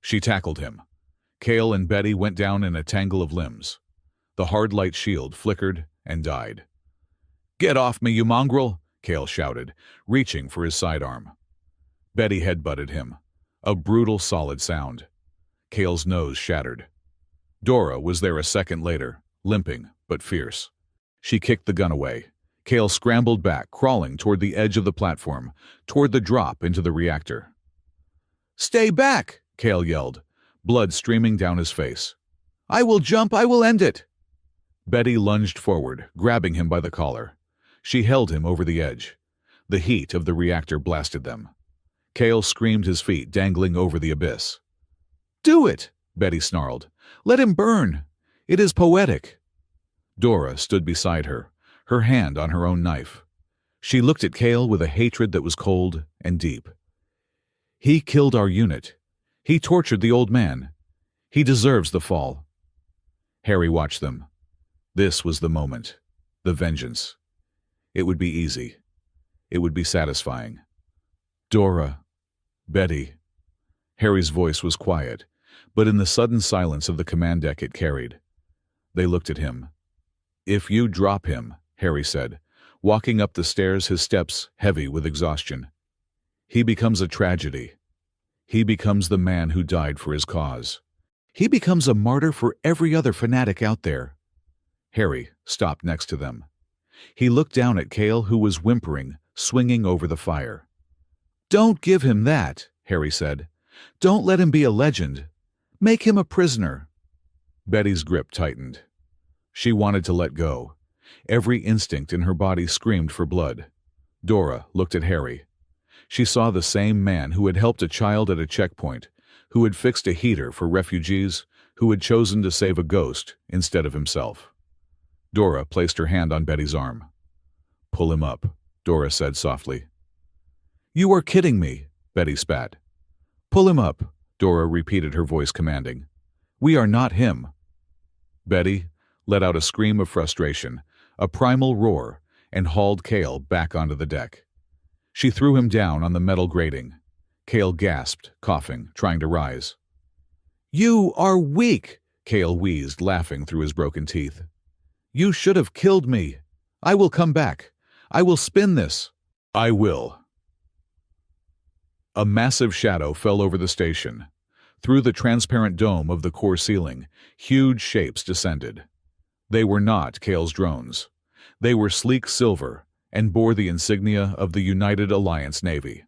She tackled him. Kale and Betty went down in a tangle of limbs. The hard light shield flickered and died. "Get off me, you mongrel!" Kale shouted, reaching for his sidearm. Betty headbutted him. A brutal, solid sound. Kale's nose shattered. Dora was there a second later, limping but fierce. She kicked the gun away. Kale scrambled back, crawling toward the edge of the platform, toward the drop into the reactor. "Stay back!" Kale yelled, blood streaming down his face. "I will jump, I will end it!" Betty lunged forward, grabbing him by the collar. She held him over the edge. The heat of the reactor blasted them. Kale screamed, his feet dangling over the abyss. "Do it!" Betty snarled. "Let him burn! It is poetic!" Dora stood beside her, her hand on her own knife. She looked at Kale with a hatred that was cold and deep. "He killed our unit. He tortured the old man. He deserves the fall." Harry watched them. This was the moment. The vengeance. It would be easy. It would be satisfying. "Dora. Betty." Harry's voice was quiet, but in the sudden silence of the command deck it carried. They looked at him. "If you drop him," Harry said, walking up the stairs, his steps heavy with exhaustion, "he becomes a tragedy. He becomes the man who died for his cause. He becomes a martyr for every other fanatic out there. Harry stopped next to them. He looked down at Cale, who was whimpering, swinging over the fire. "Don't give him that," Harry said. "Don't let him be a legend. Make him a prisoner." Betty's grip tightened. She wanted to let go. Every instinct in her body screamed for blood. Dora looked at Harry. She saw the same man who had helped a child at a checkpoint, who had fixed a heater for refugees, who had chosen to save a ghost instead of himself. Dora placed her hand on Betty's arm. "Pull him up," Dora said softly. "You are kidding me," Betty spat. "Pull him up," Dora repeated, her voice commanding. "We are not him." Betty let out a scream of frustration, a primal roar, and hauled Cale back onto the deck. She threw him down on the metal grating. Cale gasped, coughing, trying to rise. "You are weak," Cale wheezed, laughing through his broken teeth. "You should have killed me. I will come back. I will spin this. I will." A massive shadow fell over the station. Through the transparent dome of the core ceiling, huge shapes descended. They were not Cale's drones. They were sleek silver and bore the insignia of the United Alliance Navy.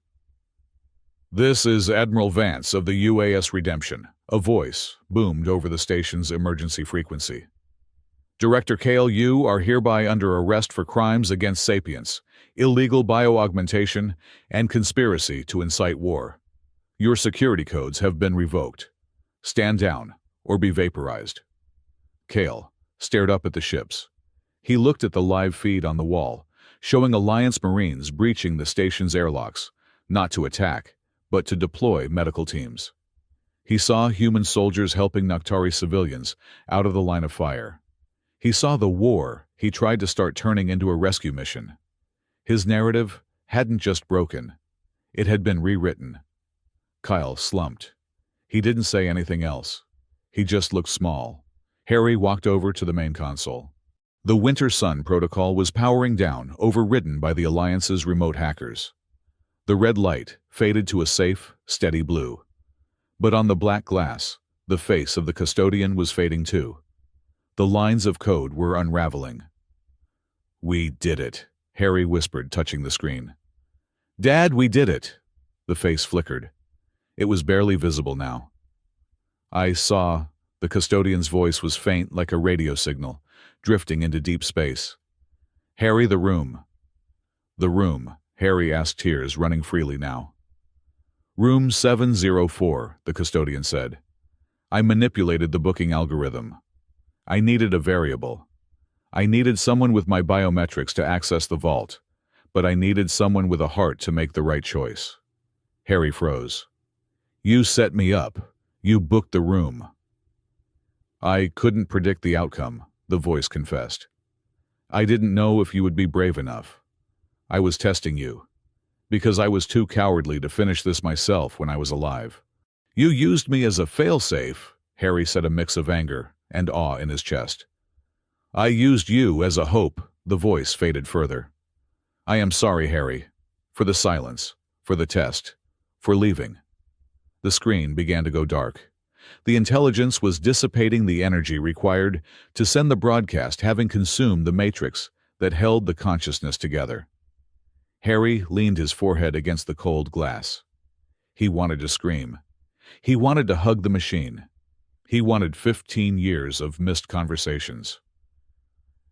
"This is Admiral Vance of the UAS Redemption," a voice boomed over the station's emergency frequency. "Director Cale, you are hereby under arrest for crimes against sapience, illegal bioaugmentation, and conspiracy to incite war. Your security codes have been revoked. Stand down or be vaporized." Cale stared up at the ships. He looked at the live feed on the wall, showing Alliance Marines breaching the station's airlocks, not to attack, but to deploy medical teams. He saw human soldiers helping Noctari civilians out of the line of fire. He saw the war he tried to start turning into a rescue mission. His narrative hadn't just broken. It had been rewritten. Kyle slumped. He didn't say anything else. He just looked small. Harry walked over to the main console. The Winter Sun protocol was powering down, overridden by the Alliance's remote hackers. The red light faded to a safe, steady blue. But on the black glass, the face of the custodian was fading too. The lines of code were unraveling. "We did it," Harry whispered, touching the screen. "Dad, we did it." The face flickered. It was barely visible now. "I saw," the custodian's voice was faint like a radio signal, drifting into deep space. "Harry, the room." "The room," Harry asked, tears running freely now. "Room 704, the custodian said. "I manipulated the booking algorithm. I needed a variable. I needed someone with my biometrics to access the vault, but I needed someone with a heart to make the right choice." Harry froze. "You set me up. You booked the room." "I couldn't predict the outcome," the voice confessed. "I didn't know if you would be brave enough. I was testing you, because I was too cowardly to finish this myself when I was alive. You used me as a failsafe," Harry said, a mix of anger and awe in his chest. "I used you as a hope," the voice faded further. "I am sorry, Harry, for the silence, for the test, for leaving." The screen began to go dark. The intelligence was dissipating the energy required to send the broadcast, having consumed the matrix that held the consciousness together. Harry leaned his forehead against the cold glass. He wanted to scream. He wanted to hug the machine. He wanted 15 years of missed conversations.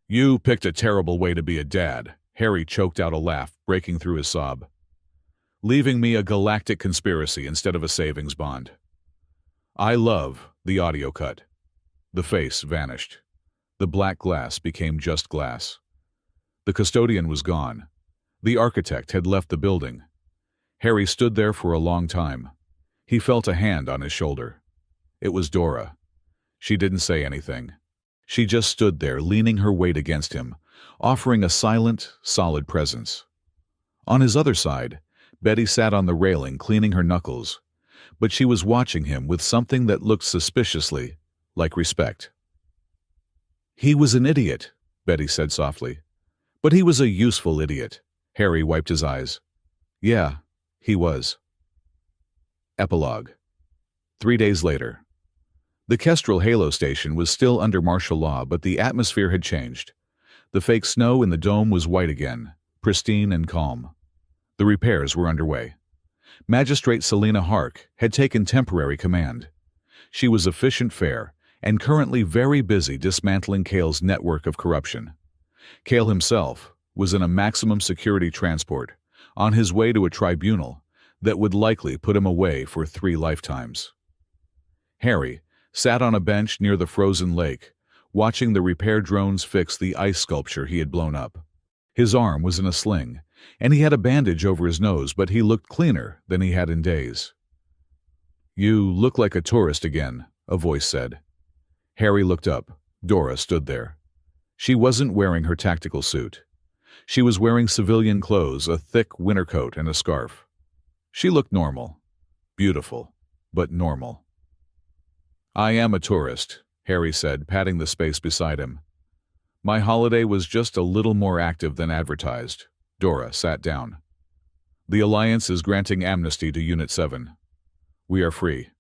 "You picked a terrible way to be a dad," Harry choked out a laugh, breaking through his sob. "Leaving me a galactic conspiracy instead of a savings bond." "I love," the audio cut. The face vanished. The black glass became just glass. The custodian was gone. The architect had left the building. Harry stood there for a long time. He felt a hand on his shoulder. It was Dora. She didn't say anything. She just stood there, leaning her weight against him, offering a silent, solid presence. On his other side, Betty sat on the railing, cleaning her knuckles, but she was watching him with something that looked suspiciously like respect. "He was an idiot," Betty said softly. "But he was a useful idiot." Harry wiped his eyes. "Yeah, he was." Epilogue. 3 days later. The Kestrel Halo station was still under martial law, but the atmosphere had changed. The fake snow in the dome was white again, pristine and calm. The repairs were underway. Magistrate Selena Hark had taken temporary command. She was efficient fare and currently very busy dismantling Kale's network of corruption. Kale himself was in a maximum security transport, on his way to a tribunal that would likely put him away for 3 lifetimes. Harry sat on a bench near the frozen lake, watching the repair drones fix the ice sculpture he had blown up. His arm was in a sling, and he had a bandage over his nose, but he looked cleaner than he had in days. "You look like a tourist again," a voice said. Harry looked up. Dora stood there. She wasn't wearing her tactical suit. She was wearing civilian clothes, a thick winter coat and a scarf. She looked normal. Beautiful, but normal. "I am a tourist," Harry said, patting the space beside him. "My holiday was just a little more active than advertised." Dora sat down. "The Alliance is granting amnesty to Unit 7. We are free.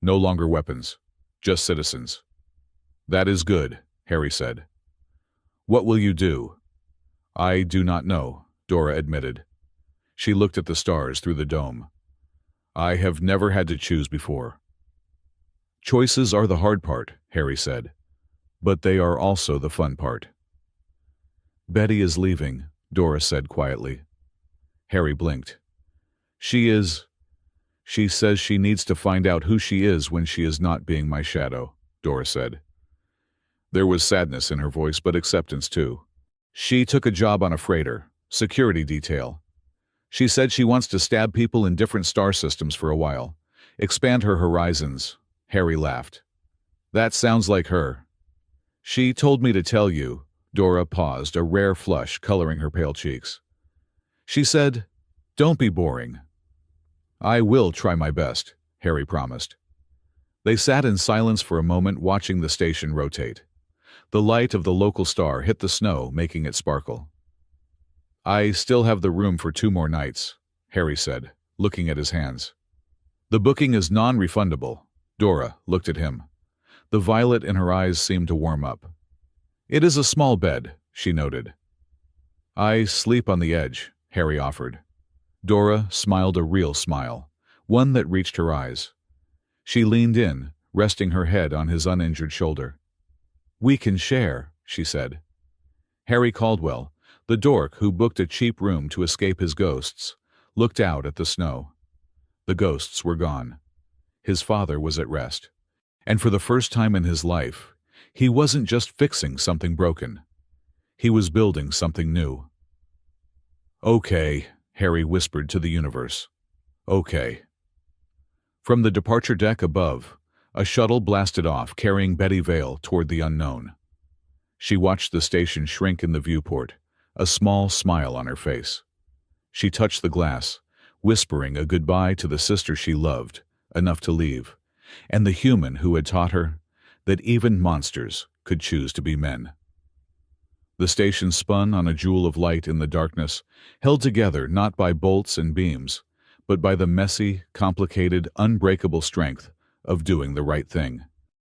No longer weapons. Just citizens." "That is good," Harry said. "What will you do?" "I do not know," Dora admitted. She looked at the stars through the dome. "I have never had to choose before." "Choices are the hard part," Harry said. "But they are also the fun part." "Betty is leaving," Dora said quietly. Harry blinked. She says she needs to find out who she is when she is not being my shadow," Dora said. There was sadness in her voice, but acceptance too. "She took a job on a freighter, security detail. She said she wants to stab people in different star systems for a while, expand her horizons." Harry laughed. "That sounds like her." "She told me to tell you." Dora paused, a rare flush coloring her pale cheeks. She said, "Don't be boring." "I will try my best," Harry promised. They sat in silence for a moment, watching the station rotate. The light of the local star hit the snow, making it sparkle. "I still have the room for 2 more nights," Harry said, looking at his hands. "The booking is non-refundable." Dora looked at him. The violet in her eyes seemed to warm up. "It is a small bed," she noted. "I sleep on the edge," Harry offered. Dora smiled a real smile, one that reached her eyes. She leaned in, resting her head on his uninjured shoulder. "We can share," she said. Harry Caldwell, the dork who booked a cheap room to escape his ghosts, looked out at the snow. The ghosts were gone. His father was at rest. And for the first time in his life, he wasn't just fixing something broken. He was building something new. "Okay," Harry whispered to the universe. "Okay." From the departure deck above, a shuttle blasted off, carrying Betty Vale toward the unknown. She watched the station shrink in the viewport, a small smile on her face. She touched the glass, whispering a goodbye to the sister she loved, enough to leave, and the human who had taught her that even monsters could choose to be men. The station spun on a jewel of light in the darkness, held together not by bolts and beams, but by the messy, complicated, unbreakable strength of doing the right thing.